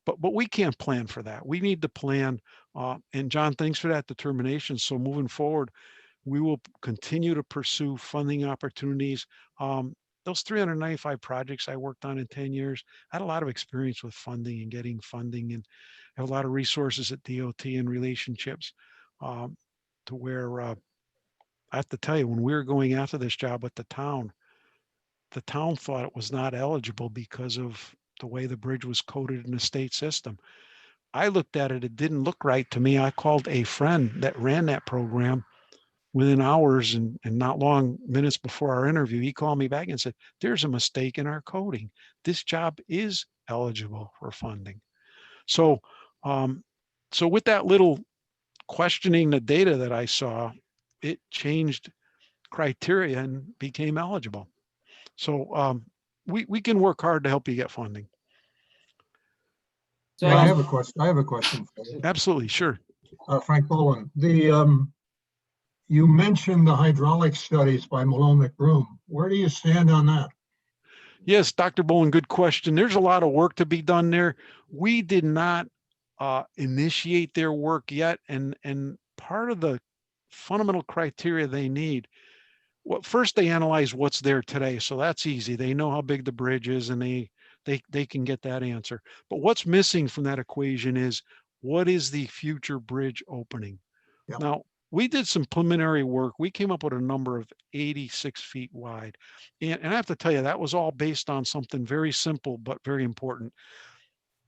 but we can't plan for that. We need to plan. And John, thanks for that determination. So moving forward, we will continue to pursue funding opportunities. Those 395 projects I worked on in 10 years, I had a lot of experience with funding and getting funding, and have a lot of resources at DOT and relationships to where I have to tell you, when we were going after this job with the town thought it was not eligible because of the way the bridge was coded in the state system. I looked at it, it didn't look right to me. I called a friend that ran that program within hours and not long minutes before our interview. He called me back and said, there's a mistake in our coding. This job is eligible for funding. So with that little questioning the data that I saw, it changed criteria and became eligible. So we can work hard to help you get funding. So I have a question. For you. Absolutely, sure. Frank Boland, You mentioned the hydraulic studies by Malone McBroom. Where do you stand on that? Yes, Dr. Bowen, good question. There's a lot of work to be done there. We did not initiate their work yet, and part of the fundamental criteria they need, well, first they analyze what's there today, so that's easy. They know how big the bridge is, and they can get that answer. But what's missing from that equation is, what is the future bridge opening? Yep. Now, we did some preliminary work. We came up with a number of 86 feet wide. And I have to tell you, that was all based on something very simple, but very important.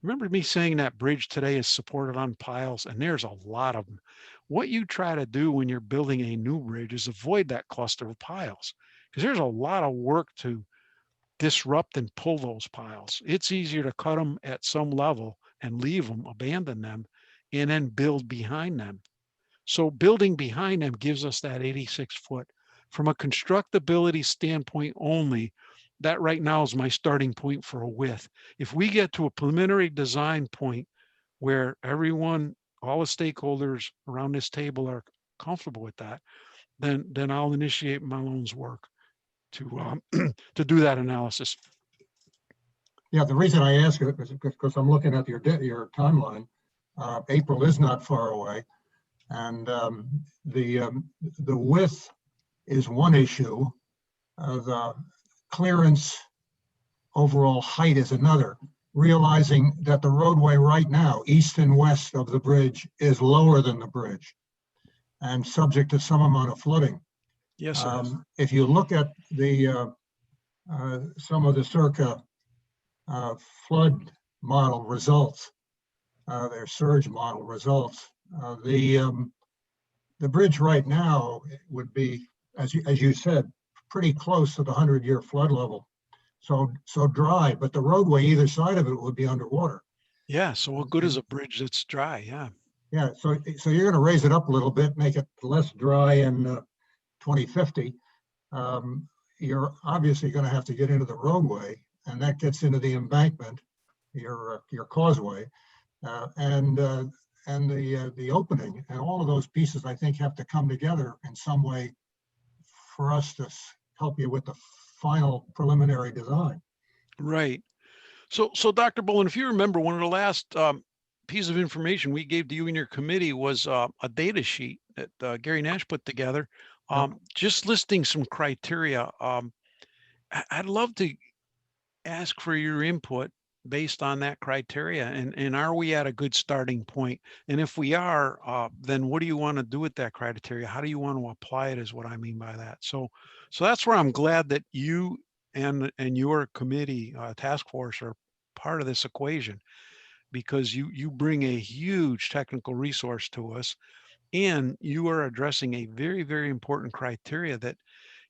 Remember me saying that bridge today is supported on piles, and there's a lot of them. What you try to do when you're building a new bridge is avoid that cluster of piles, because there's a lot of work to disrupt and pull those piles. It's easier to cut them at some level and leave them, abandon them, and then build behind them. So building behind them gives us that 86 foot. From a constructability standpoint only, that right now is my starting point for a width. If we get to a preliminary design point where everyone, all the stakeholders around this table are comfortable with that, then I'll initiate Malone's work to to do that analysis. Yeah, the reason I ask it is because I'm looking at your timeline. April is not far away, and the width is one issue. The clearance, overall height is another. Realizing that the roadway right now, east and west of the bridge, is lower than the bridge and subject to some amount of flooding. Yes, if you look at the some of the circa flood model results, their surge model results, the bridge right now would be, as you said, pretty close to the 100-year flood level. So dry, but the roadway either side of it would be underwater. yeah. So what good is a bridge that's dry? Yeah. Yeah, so you're going to raise it up a little bit, make it less dry in 2050. You're obviously going to have to get into the roadway, and that gets into the embankment, your causeway, and the opening, and all of those pieces I think have to come together in some way for us to help you with the final preliminary design. Right. So Dr. Bowen, if you remember, one of the last piece of information we gave to you and your committee was a data sheet that Gary Nash put together, just listing some criteria. I'd love to ask for your input based on that criteria, and are we at a good starting point? And if we are, then what do you want to do with that criteria? How do you want to apply it, is what I mean by that. So that's where I'm glad that you and your committee task force are part of this equation, because you bring a huge technical resource to us, and you are addressing a very, very important criteria that,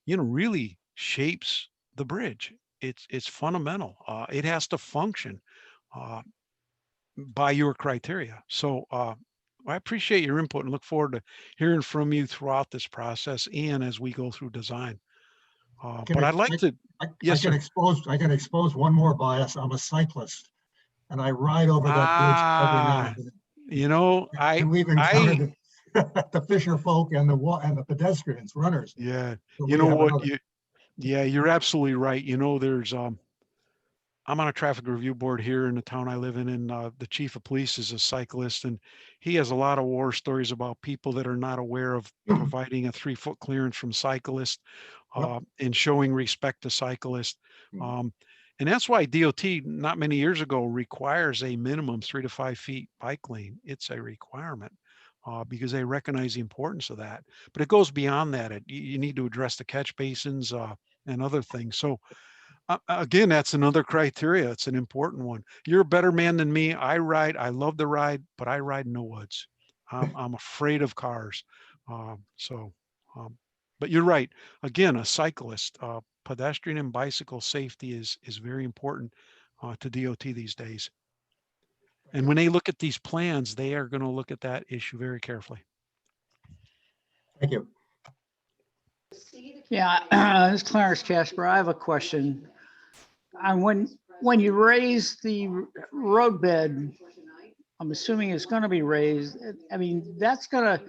really shapes the bridge. It's fundamental. It has to function by your criteria. So I appreciate your input and look forward to hearing from you throughout this process and as we go through design. But I'd like to, yes, I can expose one more bias. I'm a cyclist, and I ride over that bridge every now and then. And we've encountered the fisher folk and the pedestrians, runners. Yeah, So you know what? You're absolutely right. There's I'm on a traffic review board here in the town I live in, and the chief of police is a cyclist, and he has a lot of war stories about people that are not aware of providing a 3-foot clearance from cyclists and showing respect to cyclists. And that's why DOT not many years ago requires a minimum 3 to 5 feet bike lane. It's a requirement because they recognize the importance of that. But it goes beyond that. You need to address the catch basins and other things. So again, that's another criteria. It's an important one. You're a better man than me. I love to ride, but I ride in the woods. I'm afraid of cars. But you're right. Again, a cyclist, pedestrian and bicycle safety is very important to DOT these days. And when they look at these plans, they are going to look at that issue very carefully. Thank you. Yeah, this is Clarence Casper. I have a question. When you raise the roadbed, I'm assuming it's going to be raised. I mean, that's going to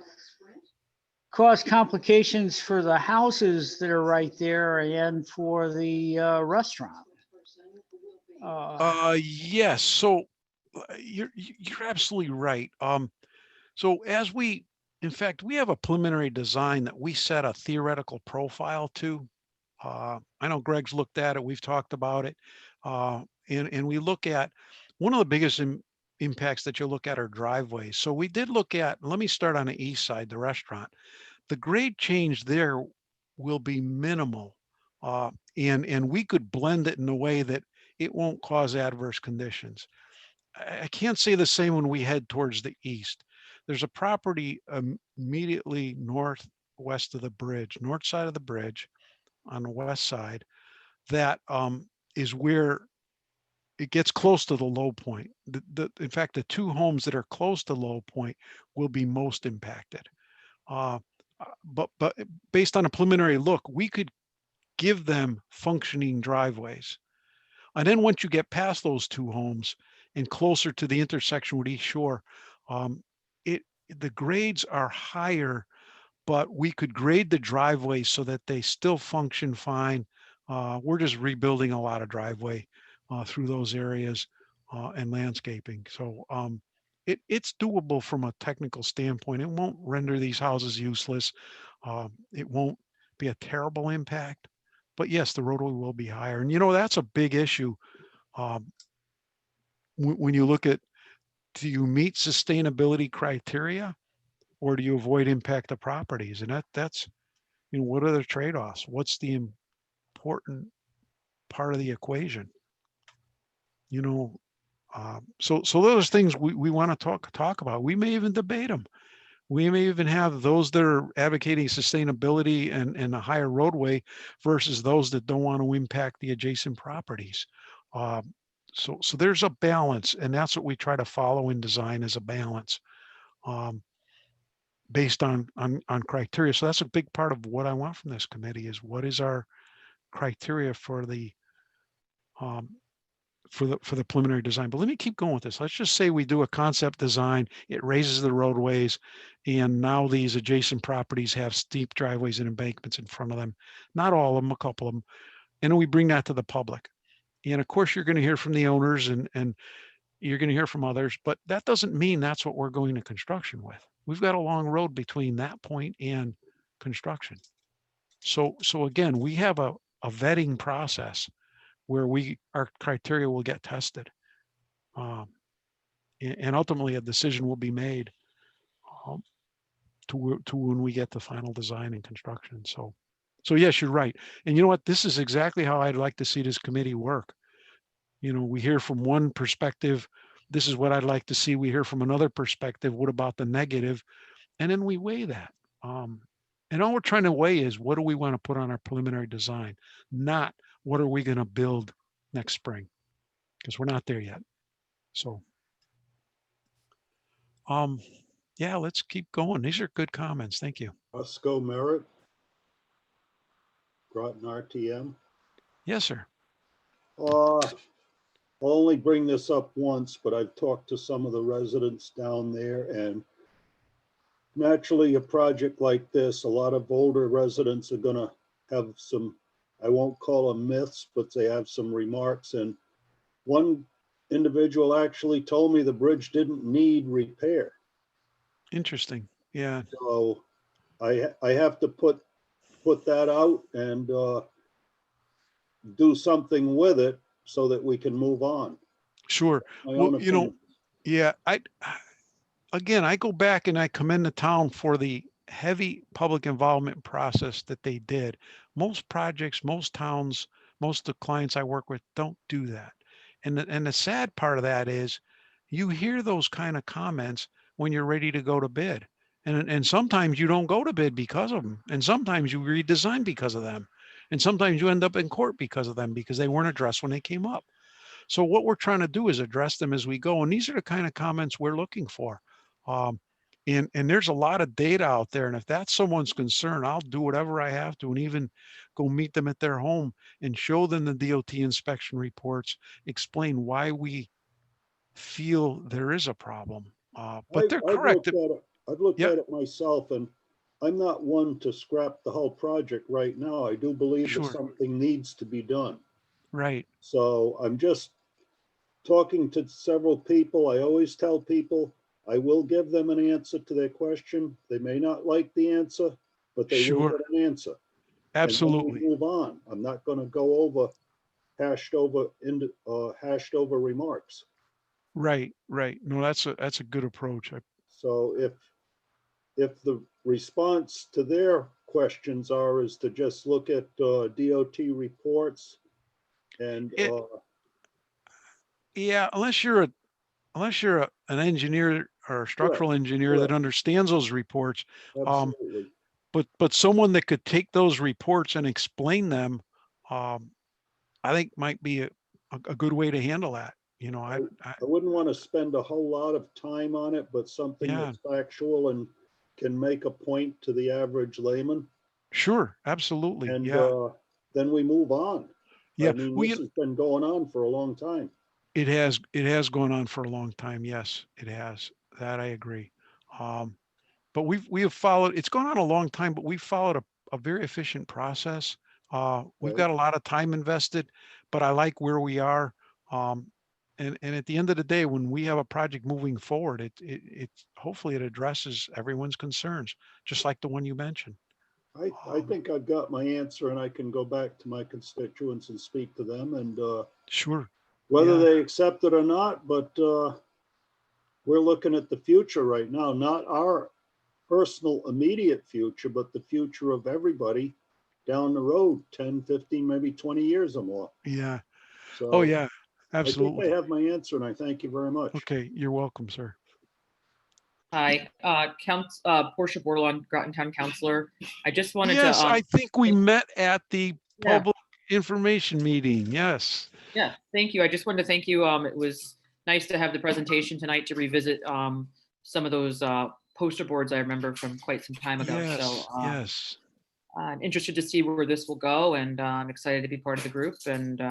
cause complications for the houses that are right there and for the restaurant. Yes. So you're absolutely right. So in fact, we have a preliminary design that we set a theoretical profile to. I know Greg's looked at it. We've talked about it. And we look at one of the biggest impacts that you look at are driveways. So we did look at, let me start on the east side, the restaurant. The grade change there will be minimal. And we could blend it in a way that it won't cause adverse conditions. I can't say the same when we head towards the east. There's a property immediately northwest of the bridge, north side of the bridge on the west side, that is where it gets close to the low point. In fact, the two homes that are close to low point will be most impacted. But based on a preliminary look, we could give them functioning driveways. And then once you get past those two homes and closer to the intersection with East Shore, the grades are higher, but we could grade the driveways so that they still function fine. We're just rebuilding a lot of driveway through those areas and landscaping. So it's doable from a technical standpoint. It won't render these houses useless. It won't be a terrible impact. But yes, the roadway will be higher. And that's a big issue. When you look at, do you meet sustainability criteria or do you avoid impact to properties? And that's, what are the trade-offs? What's the important part of the equation? So those things we want to talk about. We may even debate them. We may even have those that are advocating sustainability and a higher roadway versus those that don't want to impact the adjacent properties. So there's a balance, and that's what we try to follow in design, is a balance based on criteria. So that's a big part of what I want from this committee, is what is our criteria for the preliminary design. But let me keep going with this. Let's just say we do a concept design, it raises the roadways, and now these adjacent properties have steep driveways and embankments in front of them. Not all of them, a couple of them. And then we bring that to the public. And of course, you're going to hear from the owners and you're going to hear from others, but that doesn't mean that's what we're going to construction with. We've got a long road between that point and construction. So again, we have a vetting process where our criteria will get tested. And ultimately a decision will be made to when we get the final design and construction. So yes, you're right. And you know what? This is exactly how I'd like to see this committee work. We hear from one perspective, this is what I'd like to see. We hear from another perspective, what about the negative? And then we weigh that. And all we're trying to weigh is, what do we want to put on our preliminary design? Not what are we going to build next spring? Because we're not there yet. So, yeah, let's keep going. These are good comments. Thank you. Roscoe Merritt, Groton RTM. Yes, sir. I'll only bring this up once, but I've talked to some of the residents down there, and naturally a project like this, a lot of older residents are gonna have some, I won't call them myths, but they have some remarks. And one individual actually told me the bridge didn't need repair. Interesting. Yeah. So I have to put that out and do something with it so that we can move on. Sure. Well, yeah, I go back and I commend the town for the heavy public involvement process that they did. Most projects, most towns, most of the clients I work with don't do that. And the sad part of that is you hear those kind of comments when you're ready to go to bid. And sometimes you don't go to bid because of them. And sometimes you redesign because of them. And sometimes you end up in court because of them, because they weren't addressed when they came up. So what we're trying to do is address them as we go. And these are the kind of comments we're looking for. And there's a lot of data out there. And if that's someone's concern, I'll do whatever I have to, and even go meet them at their home and show them the DOT inspection reports, explain why we feel there is a problem. But they're correct. I've looked at it myself, and I'm not one to scrap the whole project right now. I do believe that Sure. something needs to be done. Right. So I'm just talking to several people. I always tell people I will give them an answer to their question. They may not like the answer, but they will Sure. get an answer. And then Absolutely. we move on. I'm not going to go over hashed over remarks. Right. Right. No, that's a good approach. So if the response to their questions is to just look at DOT reports and It- Yeah, unless you're an engineer or a structural engineer that correct. understands those reports, Absolutely. but someone that could take those reports and explain them, I think might be a good way to handle that. You know, I wouldn't want to spend a whole lot of time on it, but something Yeah. that's factual and can make a point to the average layman. Sure, absolutely. And Yeah. then we move on. Yeah. I mean, We this has been going on for a long time. It has gone on for a long time. Yes, it has. That I agree. But we have followed, it's gone on a long time, but we've followed a very efficient process. We've Okay. got a lot of time invested, but I like where we are. And at the end of the day, when we have a project moving forward, it hopefully it addresses everyone's concerns, just like the one you mentioned. I think I've got my answer and I can go back to my constituents and speak to them and Sure. whether Yeah. they accept it or not, but we're looking at the future right now, not our personal immediate future, but the future of everybody down the road, 10, 15, maybe 20 years or more. Yeah. So Oh, yeah. I think Absolutely. I have my answer and I thank you very much. Okay. You're welcome, sir. Hi, Portia Bordelon, Groton Town Councilor. I just wanted Yes, to, I think we met at the yeah. public information meeting. Yes. Yeah, thank you. I just wanted to thank you. It was nice to have the presentation tonight to revisit some of those poster boards I remember from quite some time ago. So Yes. Yes. I'm interested to see where this will go, and I'm excited to be part of the group. And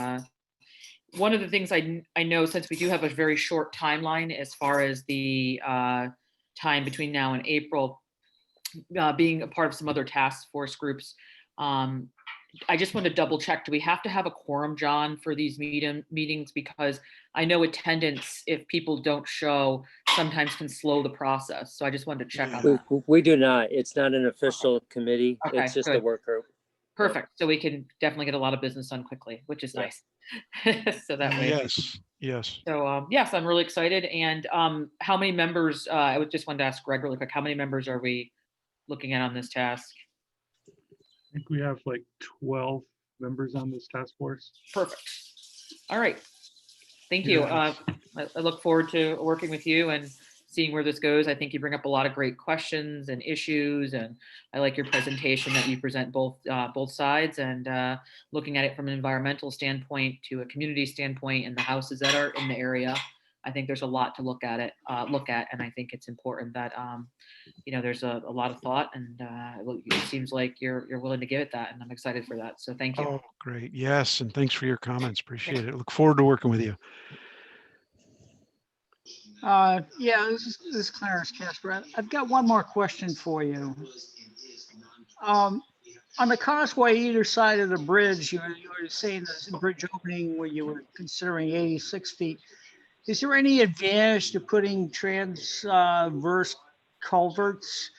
one of the things I know, since we do have a very short timeline as far as the time between now and April, being a part of some other task force groups, I just want to double check. Do we have to have a quorum, John, for these meetings? Because I know attendance, if people don't show, sometimes can slow the process. So I just wanted to check on that. We do not. It's not an official committee. Okay, It's just a good. work group. Perfect. So we can definitely get a lot of business done quickly, which is Yeah. nice. So that way. Yes. Yes. So yes, I'm really excited. And how many members, I would just wanted to ask Greg really quick, how many members are we looking at on this task? I think we have like 12 members on this task force. Perfect. All right. Thank you. Yes. I look forward to working with you and seeing where this goes. I think you bring up a lot of great questions and issues, and I like your presentation that you present both sides, and looking at it from an environmental standpoint to a community standpoint and the houses that are in the area. I think there's a lot to look at, and I think it's important that there's a lot of thought, and it seems like you're willing to give it that, and I'm excited for that. So thank you. Oh, great. Yes. And thanks for your comments. Appreciate it. Look forward to working with you. Yeah, this is Clarence Casper. I've got one more question for you. On the causeway either side of the bridge, you were saying the bridge opening where you were considering 86 feet. Is there any advantage to putting transverse culverts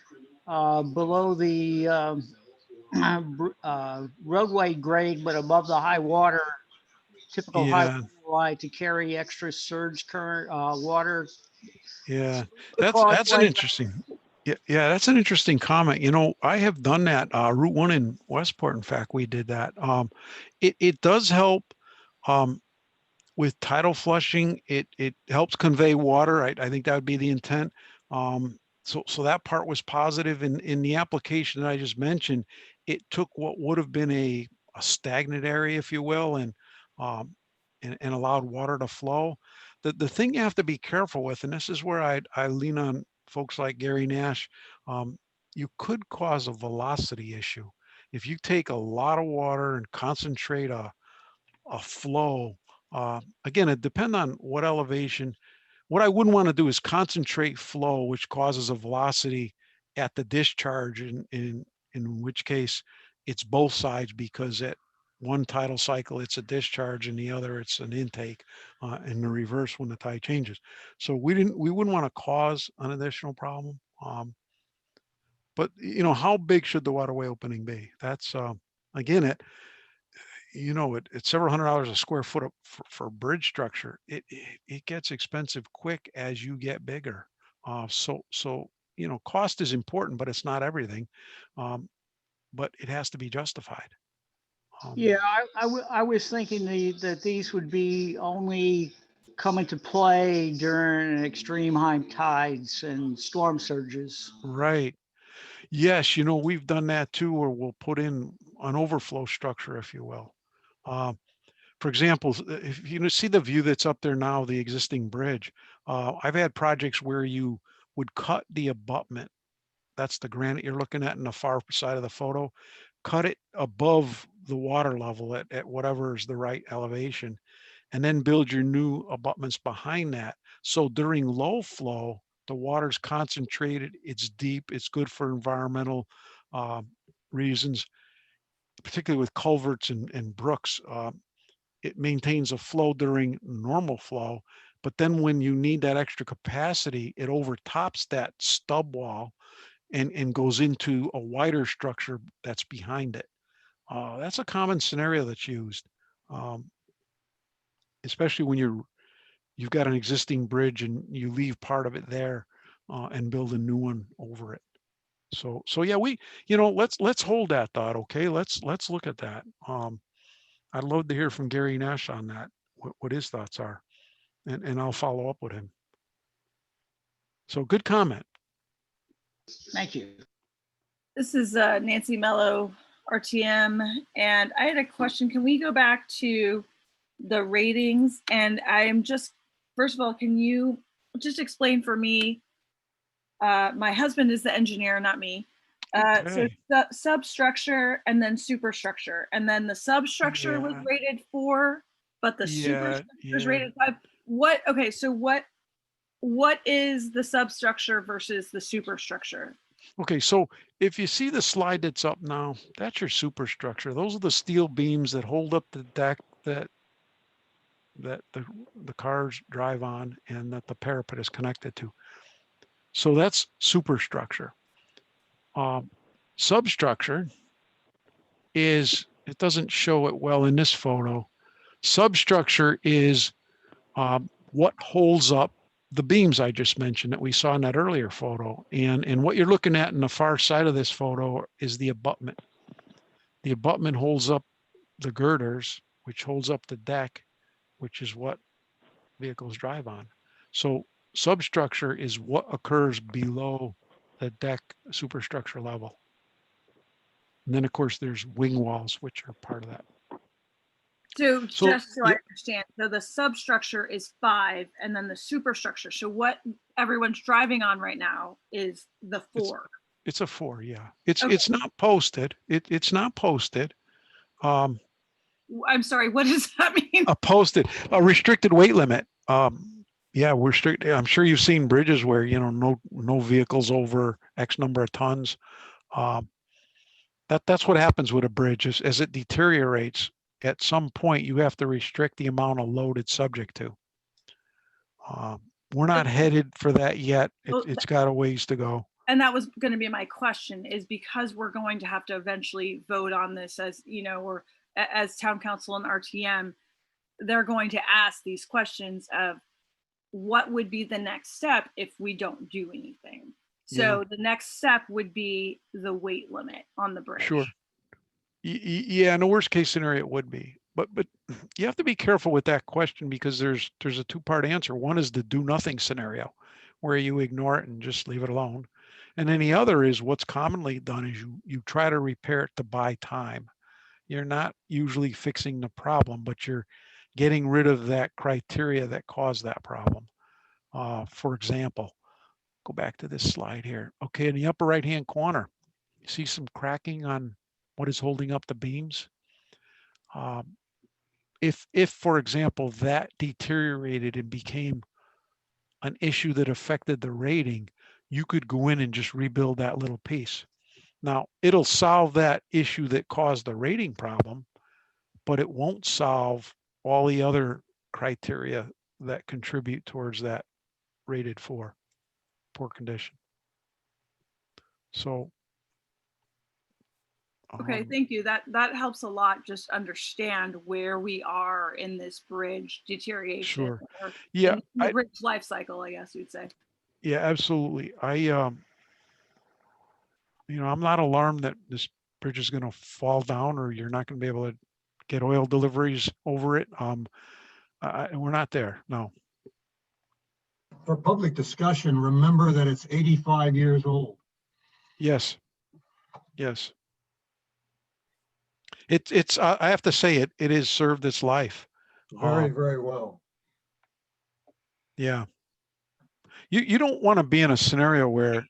below the roadway grade, but above the high water, typical high Yeah. water line, to carry extra surge current water? Yeah. The That's an causeway- interesting. Yeah, that's an interesting comment. I have done that. Route 1 in Westport, in fact, we did that. It does help with tidal flushing. It helps convey water. I think that would be the intent. So that part was positive. In the application that I just mentioned, it took what would have been a stagnant area, if you will, and allowed water to flow. The thing you have to be careful with, and this is where I lean on folks like Gary Nash, you could cause a velocity issue. If you take a lot of water and concentrate a flow, again, it depends on what elevation. What I wouldn't want to do is concentrate flow, which causes a velocity at the discharge, in which case it's both sides, because at one tidal cycle it's a discharge and the other it's an intake, and the reverse when the tide changes. So we wouldn't want to cause an additional problem. But how big should the waterway opening be? That's again, it's several $100s a square foot for bridge structure. It gets expensive quick as you get bigger. So cost is important, but it's not everything. But it has to be justified. Yeah, I was thinking that these would be only come into play during extreme high tides and storm surges. Right. Yes, we've done that too, where we'll put in an overflow structure, if you will. For example, if you see the view that's up there now, the existing bridge, I've had projects where you would cut the abutment. That's the granite you're looking at in the far side of the photo. Cut it above the water level at whatever is the right elevation, and then build your new abutments behind that. So during low flow, the water's concentrated, it's deep, it's good for environmental reasons, particularly with culverts and brooks. It maintains a flow during normal flow, but then when you need that extra capacity, it overtops that stub wall and goes into a wider structure that's behind it. That's a common scenario that's used, especially when you've got an existing bridge and you leave part of it there and build a new one over it. So yeah, let's hold that thought. Okay, let's look at that. I'd love to hear from Gary Nash on that, what his thoughts are, and I'll follow up with him. So good comment. Thank you. This is Nancy Mello, RTM, and I had a question. Can we go back to the ratings? And I'm just, first of all, can you just explain for me, my husband is the engineer, not me. So substructure and then superstructure, and then the substructure was rated 4, but the superstructure is rated 5. Okay, so what is the substructure versus the superstructure? Okay, so if you see the slide that's up now, that's your superstructure. Those are the steel beams that hold up the deck that the cars drive on and that the parapet is connected to. So that's superstructure. Substructure is, it doesn't show it well in this photo. Substructure is what holds up the beams I just mentioned that we saw in that earlier photo. And what you're looking at in the far side of this photo is the abutment. The abutment holds up the girders, which holds up the deck, which is what vehicles drive on. So substructure is what occurs below the deck superstructure level. And then of course there's wing walls, which are part of that. So just so I understand, so the substructure is 5 and then the superstructure. So what everyone's driving on right now is the 4. It's a 4, yeah. It's not posted. It's not posted. I'm sorry, what does that mean? A restricted weight limit. Yeah, we're strict. I'm sure you've seen bridges where no vehicles over X number of tons. That's what happens with a bridge. As it deteriorates, at some point you have to restrict the amount of load it's subject to. We're not headed for that yet. It's got a ways to go. And that was going to be my question, is because we're going to have to eventually vote on this, as or as town council and RTM, they're going to ask these questions of what would be the next step if we don't do anything. So the next step would be the weight limit on the bridge. Sure. Yeah, in the worst case scenario, it would be. But you have to be careful with that question, because there's a 2-part answer. One is the do nothing scenario, where you ignore it and just leave it alone. And then the other is what's commonly done is you try to repair it to buy time. You're not usually fixing the problem, but you're getting rid of that criteria that caused that problem. For example, go back to this slide here. Okay, in the upper right-hand corner, you see some cracking on what is holding up the beams. If, for example, that deteriorated and became an issue that affected the rating, you could go in and just rebuild that little piece. Now, it'll solve that issue that caused the rating problem, but it won't solve all the other criteria that contribute towards that rated for poor condition. So. Okay, thank you. That helps a lot. Just understand where we are in this bridge deterioration. Sure. Or Yeah. in the bridge life cycle, I guess you'd say. Yeah, absolutely. I'm not alarmed that this bridge is going to fall down or you're not going to be able to get oil deliveries over it. We're not there. No. For public discussion, remember that it's 85 years old. Yes. Yes. It's I have to say it has served its life. Very, very well. Yeah. You don't want to be in a scenario where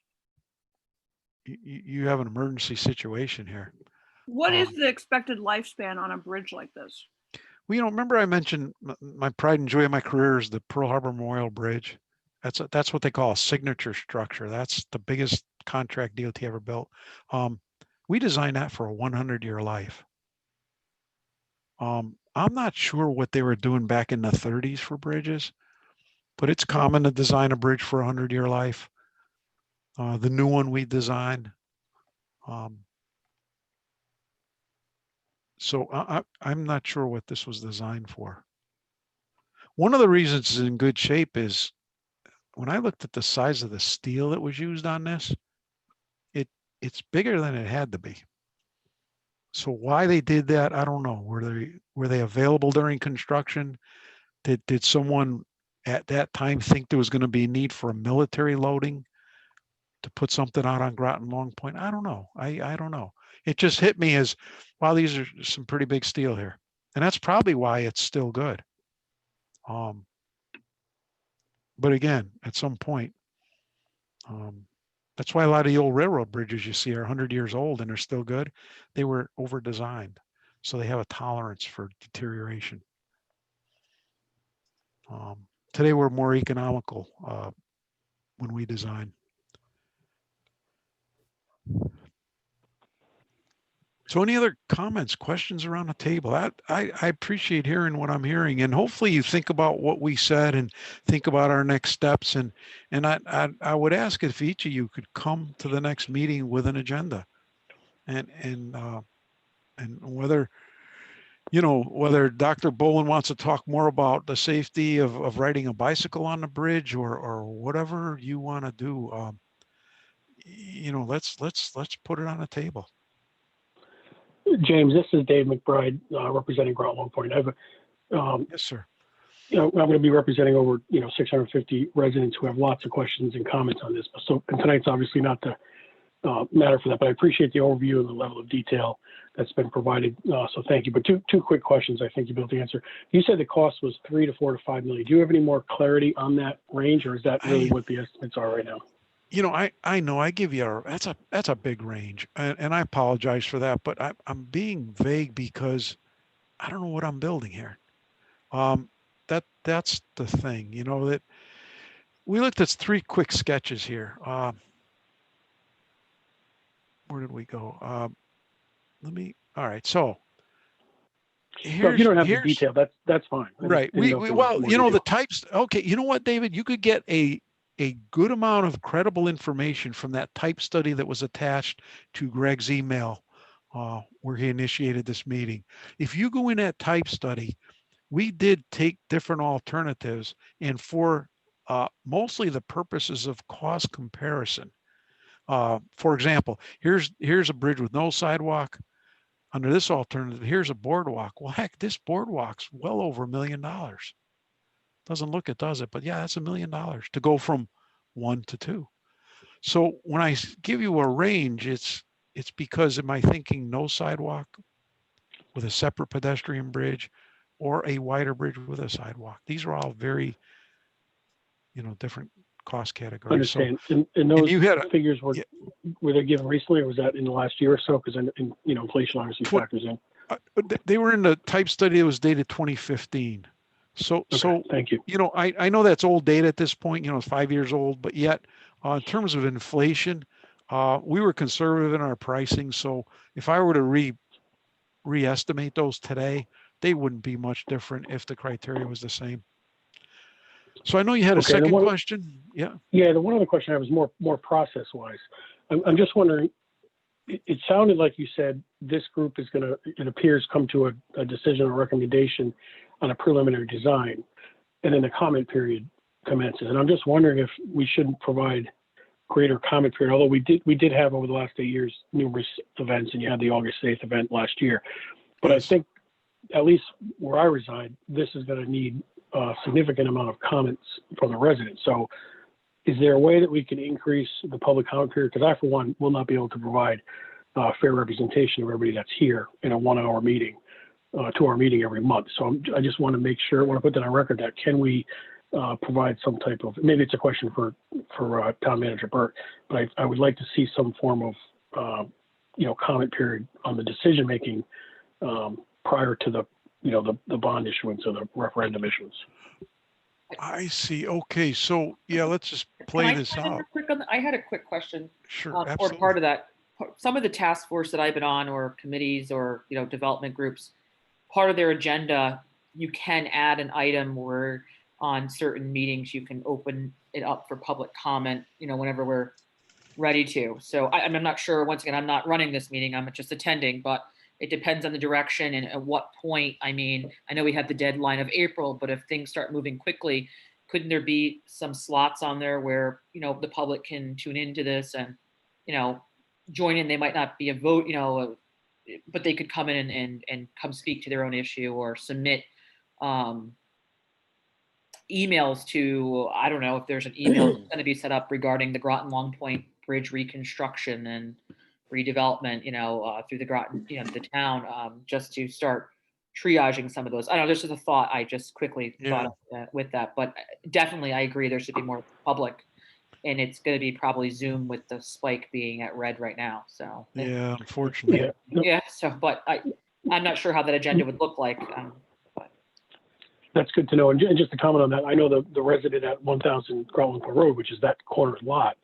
you have an emergency situation here. What is the expected lifespan on a bridge like this? Well, remember I mentioned my pride and joy of my career is the Pearl Harbor Memorial Bridge. That's what they call a signature structure. That's the biggest contract DOT ever built. We designed that for a 100-year life. I'm not sure what they were doing back in the 30s for bridges, but it's common to design a bridge for a 100-year life. The new one we designed. So I'm not sure what this was designed for. One of the reasons it's in good shape is when I looked at the size of the steel that was used on this, it's bigger than it had to be. So why they did that, I don't know. Were they available during construction? Did someone at that time think there was going to be a need for a military loading to put something out on Groton Long Point? I don't know. I don't know. It just hit me as, wow, these are some pretty big steel here. And that's probably why it's still good. But again, at some point, that's why a lot of the old railroad bridges you see are 100 years old and they're still good. They were over-designed, so they have a tolerance for deterioration. Today, we're more economical when we design. So any other comments, questions around the table? I appreciate hearing what I'm hearing, and hopefully you think about what we said and think about our next steps. And I would ask if each of you could come to the next meeting with an agenda, and whether whether Dr. Bolin wants to talk more about the safety of riding a bicycle on the bridge or whatever you want to do. Let's put it on the table. James, this is Dave McBride, representing Groton Long Point. I have Yes, sir. I'm going to be representing over 650 residents who have lots of questions and comments on this. And tonight's obviously not the matter for that, but I appreciate the overview and the level of detail that's been provided. So thank you. But two quick questions I think you'll be able to answer. You said the cost was $3 to $4 to $5 million. Do you have any more clarity on that range, or is that really what the estimates are right now? I know I give you that's a big range, and I apologize for that, but I'm being vague because I don't know what I'm building here. That's the thing, that we looked at 3 quick sketches here. Where did we go? All right. So if you don't have the detail, that's fine. Right. The types. Okay. You know what, David? You could get a good amount of credible information from that type study that was attached to Greg's email where he initiated this meeting. If you go in that type study, we did take different alternatives, and for mostly the purposes of cost comparison. For example, here's a bridge with no sidewalk. Under this alternative, here's a boardwalk. Well, heck, this boardwalk's well over $1 million. Doesn't look it, does it? But yeah, that's $1 million to go from 1 to 2. So when I give you a range, it's because am I thinking no sidewalk with a separate pedestrian bridge or a wider bridge with a sidewalk? These are all very, different cost categories. Understand. So, and those you had figures were they given recently, or was that in the last year or so? Because inflation obviously factors in. They were in the type study that was dated 2015. So thank you. I know that's old data at this point, it's 5 years old, but yet In terms of inflation, we were conservative in our pricing. So if I were to re-estimate those today, they wouldn't be much different if the criteria was the same. So I know you had a Okay, and second one- question. Yeah. Yeah, the one other question I have is more process wise. I'm just wondering, it sounded like you said this group is gonna, it appears, come to a decision or recommendation on a preliminary design, and then the comment period commences. And I'm just wondering if we shouldn't provide greater comment period, although we did have over the last 8 years numerous events, and you had the August 8th event last year. But I think, at least where I reside, this is gonna need a significant amount of comments from the residents. So is there a way that we can increase the public comment period? Because I, for one, will not be able to provide fair representation of everybody that's here in a 1 hour meeting, 2 hour meeting every month. So I just want to make sure, I want to put that on record, that can we provide some type of, maybe it's a question for Town Manager Burt, but I would like to see some form of, comment period on the decision-making prior to the bond issuance or the referendum issuance. I see. Okay. So yeah, let's just Can play I this chime in out. real quick on that? I had a quick question. Sure. Or Absolutely. part of that, some of the task force that I've been on, or committees, or development groups, part of their agenda, you can add an item where on certain meetings you can open it up for public comment, whenever we're ready to. So I'm not sure. Once again, I'm not running this meeting. I'm just attending, but it depends on the direction and at what point. I mean, I know we have the deadline of April, but if things start moving quickly, couldn't there be some slots on there where the public can tune into this and join in? They might not be a vote, but they could come in and come speak to their own issue, or submit emails to, I don't know if there's an email that's going to be set up regarding the Groton Long Point Bridge reconstruction and redevelopment, through the Groton, the town, just to start triaging some of those. I don't know, this is a thought I just quickly thought of, with that, but definitely I agree there should be more public, and it's going to be probably Zoom with the spike being at red right now. So Yeah, unfortunately. yeah. So, but I'm not sure how that agenda would look like. That's good to know. And just to comment on that, I know the resident at 1000 Groton Road, which is that corner lot,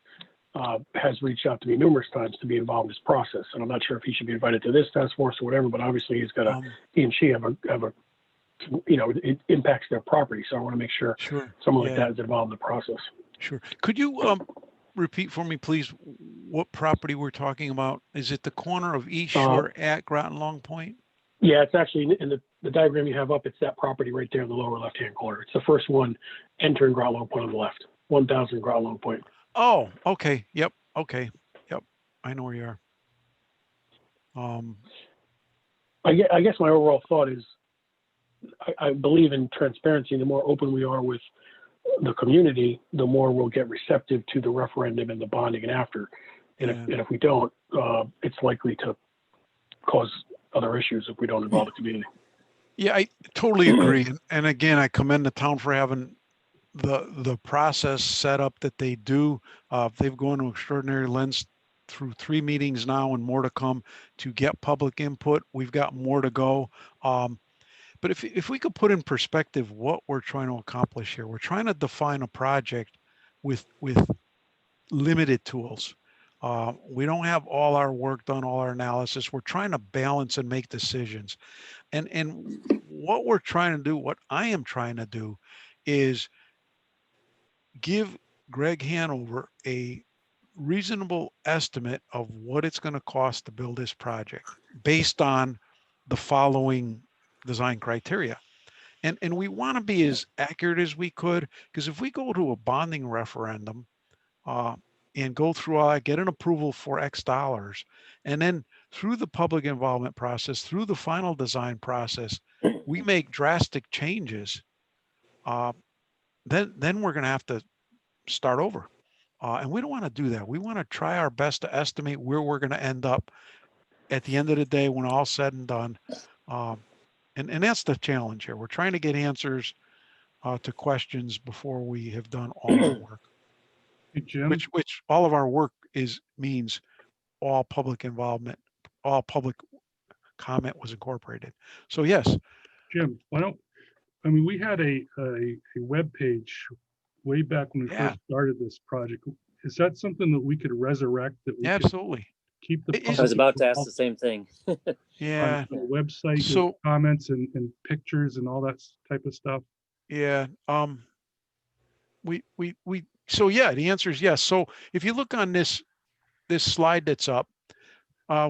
has reached out to me numerous times to be involved in this process. And I'm not sure if he should be invited to this task force or whatever, but obviously he's got he and she have a it impacts their property. So I want to make sure someone like that is involved in the process. Sure. Could you repeat for me, please, what property we're talking about? Is it the corner of East Shore at Groton Long Point? Yeah, it's actually in the diagram you have up. It's that property right there in the lower left-hand corner. It's the first one entering Groton Long Point on the left, 1000 Groton Long Point. Oh, okay. Yep. Okay. Yep. I know where you are. I guess my overall thought is I believe in transparency. The more open we are with the community, the more we'll get receptive to the referendum and the bonding and after. And if we don't, it's likely to cause other issues if we don't involve the community. Yeah, I totally agree. And again, I commend the town for having the process set up that they do. They've gone to extraordinary lengths through 3 meetings now and more to come to get public input. We've got more to go. But if we could put in perspective what we're trying to accomplish here, we're trying to define a project with limited tools. We don't have all our work done, all our analysis. We're trying to balance and make decisions. And what we're trying to do, what I am trying to do, is give Greg Hanover a reasonable estimate of what it's going to cost to build this project based on the following design criteria. And we want to be as accurate as we could, because if we go to a bonding referendum and go through all that, get an approval for X dollars, and then through the public involvement process, through the final design process, we make drastic changes, then we're going to have to start over. And we don't want to do that. We want to try our best to estimate where we're going to end up at the end of the day when all's said and done. And that's the challenge here. We're trying to get answers to questions before we have done all the work. Hey, Jim. Which all of our work means all public involvement, all public comment was incorporated. So yes. Jim, we had a web page way back when we first started this project. is that something that we could resurrect, that we could Absolutely. keep the It is- I was public about to ask involved the same thing. Yeah. on the website So- with comments and pictures and all that type of stuff? Yeah. So yeah, the answer is yes. So if you look on this slide that's up,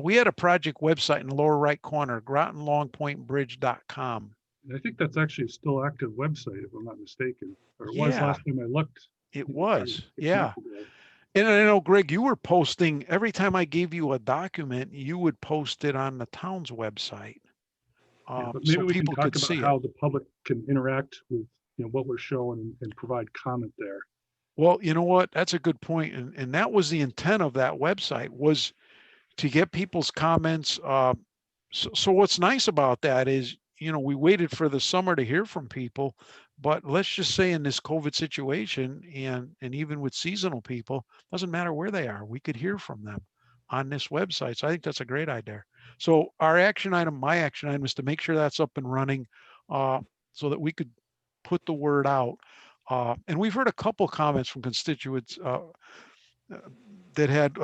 we had a project website in the lower right corner, grotonlongpointbridge.com. And I think that's actually a still active website, if I'm not mistaken, or it was Yeah. last time I looked. It probably was, 6 yeah. months ago. And I know, Greg, you were posting every time I gave you a document, you would post it on the town's website. Yeah, but So maybe we can people talk could about see it. how the public can interact with, what we're showing and provide comment there. Well, you know what? That's a good point. And that was the intent of that website, was to get people's comments. So what's nice about that is, we waited for the summer to hear from people, but let's just say in this COVID situation and even with seasonal people, doesn't matter where they are, we could hear from them on this website. So I think that's a great idea. So my action item is to make sure that's up and running, so that we could put the word out. And we've heard a couple comments from constituents that had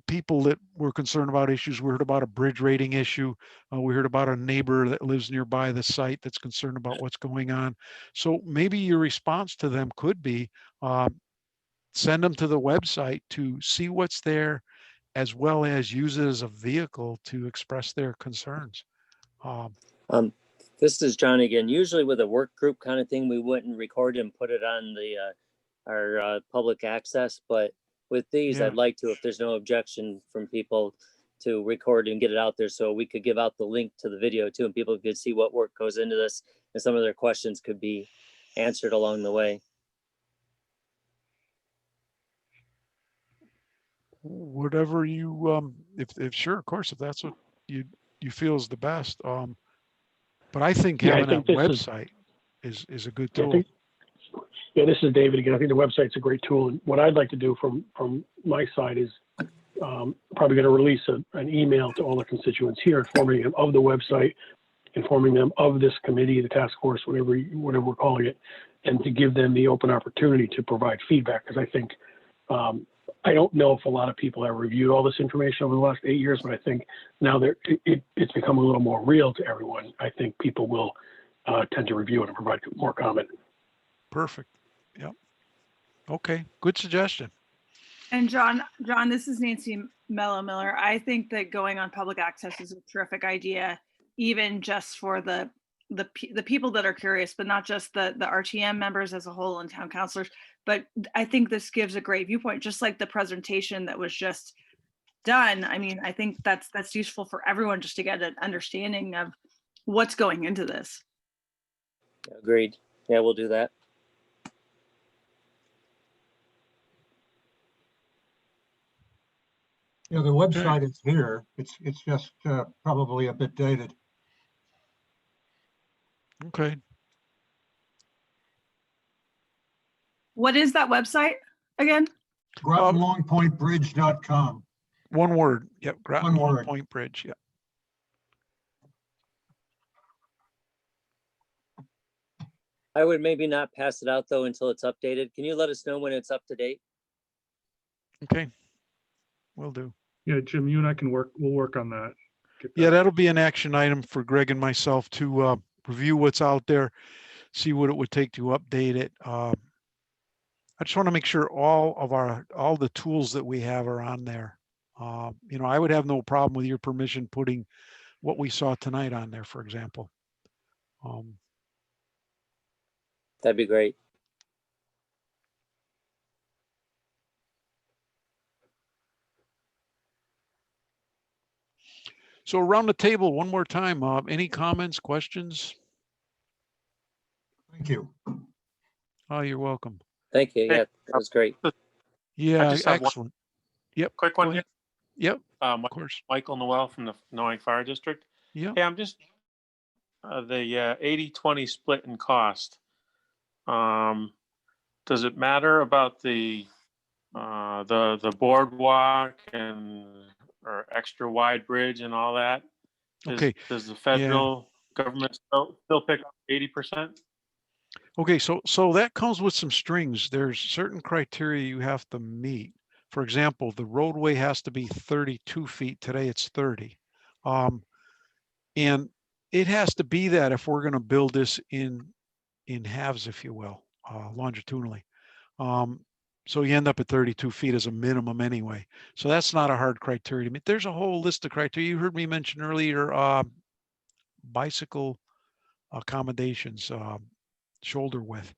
people that were concerned about issues. We heard about a bridge rating issue. We heard about a neighbor that lives nearby the site that's concerned about what's going on. So maybe your response to them could be, send them to the website to see what's there, as well as use it as a vehicle to express their concerns. This is John again. Usually with a work group kind of thing, we wouldn't record and put it on our public access, but with these, Yeah. I'd like to, if there's no objection from people, to record and get it out there so we could give out the link to the video too, and people could see what work goes into this, and some of their questions could be answered along the way. Whatever you, if sure, of course, if that's what you feel is the best. But I think Yeah, I having think that this website is a good Yeah, I tool. think- Yeah, this is David again. I think the website's a great tool. And what I'd like to do from my side is probably going to release an email to all the constituents here, informing them of the website, informing them of this committee, the task force, whatever we're calling it, and to give them the open opportunity to provide feedback. Because I think, I don't know if a lot of people have reviewed all this information over the last 8 years, but I think now that it's become a little more real to everyone, I think people will tend to review it and provide more comment. Perfect. Yep. Okay. Good suggestion. And John, this is Nancy Mello Miller. I think that going on public access is a terrific idea, even just for the people that are curious, but not just the RTM members as a whole and town councilors. But I think this gives a great viewpoint, just like the presentation that was just done. I mean, I think that's useful for everyone just to get an understanding of what's going into this. Agreed. Yeah, we'll do that. Yeah, the website is here. It's just probably a bit dated. Okay. What is that website again? GrotonLongPointBridge.com. One word. Yep. Groton One Long word. Point Bridge. Yep. I would maybe not pass it out though until it's updated. Can you let us know when it's up to date? Okay. Will do. Yeah, Jim, you and I we'll work on that. Get Yeah, that. that'll be an action item for Greg and myself to review what's out there, see what it would take to update it. I just want to make sure all the tools that we have are on there. I would have no problem with your permission putting what we saw tonight on there, for example. That'd be great. So around the table, one more time, any comments, questions? Thank you. Oh, you're welcome. Thank you. Hey, Yeah, that was great. Yeah, just have one excellent. Yep. Quick Go one ahead. here. Yep, Um, of course. Michael Noel from the Knowing Fire District. Yeah. Hey, I'm just the 80-20 split in cost. Does it matter about the boardwalk or extra wide bridge and all that? Okay. Does the federal government still pick up 80%? Okay, so that comes with some strings. There's certain criteria you have to meet. For example, the roadway has to be 32 feet. Today it's 30. And it has to be that if we're going to build this in halves, if you will, longitudinally. So you end up at 32 feet as a minimum anyway. So that's not a hard criteria to meet. There's a whole list of criteria. You heard me mention earlier, bicycle accommodations, shoulder width.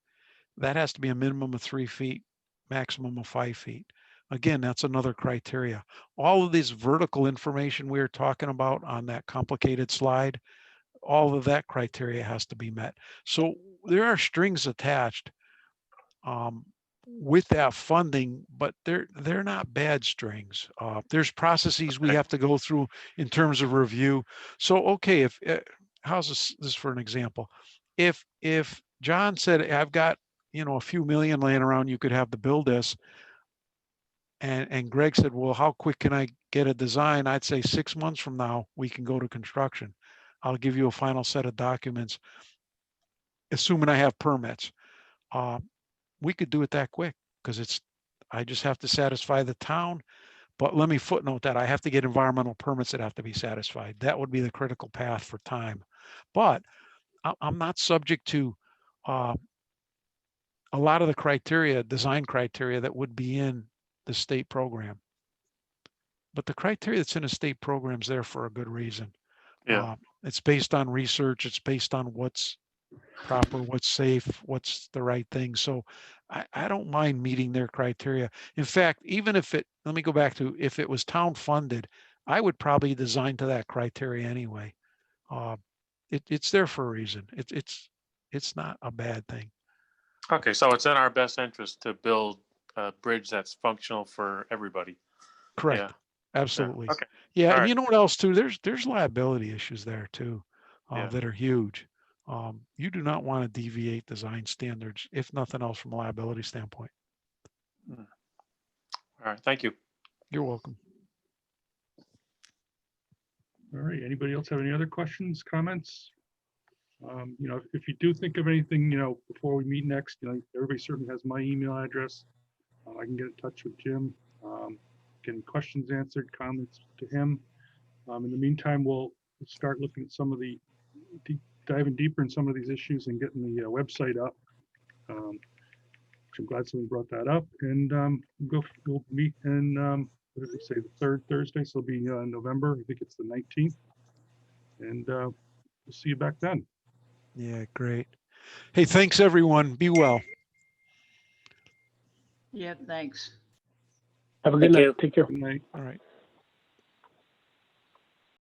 That has to be a minimum of 3 feet, maximum of 5 feet. Again, that's another criteria. All of this vertical information we were talking about on that complicated slide, all of that criteria has to be met. So there are strings attached with that funding, but they're not bad strings. There's processes we have to go through in terms of review. So, okay, if how's this for an example? If John said, I've got, a few million laying around, you could have to build this. And Greg said, well, how quick can I get a design? I'd say 6 months from now, we can go to construction. I'll give you a final set of documents, assuming I have permits. We could do it that quick because I just have to satisfy the town. But let me footnote that I have to get environmental permits that have to be satisfied. That would be the critical path for time. But I'm not subject to a lot of the criteria, design criteria that would be in the state program. But the criteria that's in a state program is there for a good reason. Yeah. It's based on research. It's based on what's proper, what's safe, what's the right thing. So I don't mind meeting their criteria. In fact, even if let me go back to, if it was town funded, I would probably design to that criteria anyway. It's there for a reason. It's not a bad thing. Okay, so it's in our best interest to build a bridge that's functional for everybody. Correct. Yeah. Absolutely. Okay. Yeah. All And right. you know what else too? There's liability issues there too, Yeah. that are huge. You do not want to deviate design standards, if nothing else, from a liability standpoint. All right. Thank you. You're welcome. All right, anybody else have any other questions, comments? If you do think of anything, before we meet next, everybody certainly has my email address. I can get in touch with Jim, getting questions answered, comments to him. In the meantime, we'll start looking at some of diving deeper in some of these issues and getting the website up. Which I'm glad someone brought that up. And we'll meet in, what did we say, the third Thursday? So it'll be November, I think it's the 19th. And we'll see you back then. Yeah, great. Hey, thanks everyone. Be well. Yeah, thanks. Have a good Thank night. you. Take care. Good night. All right.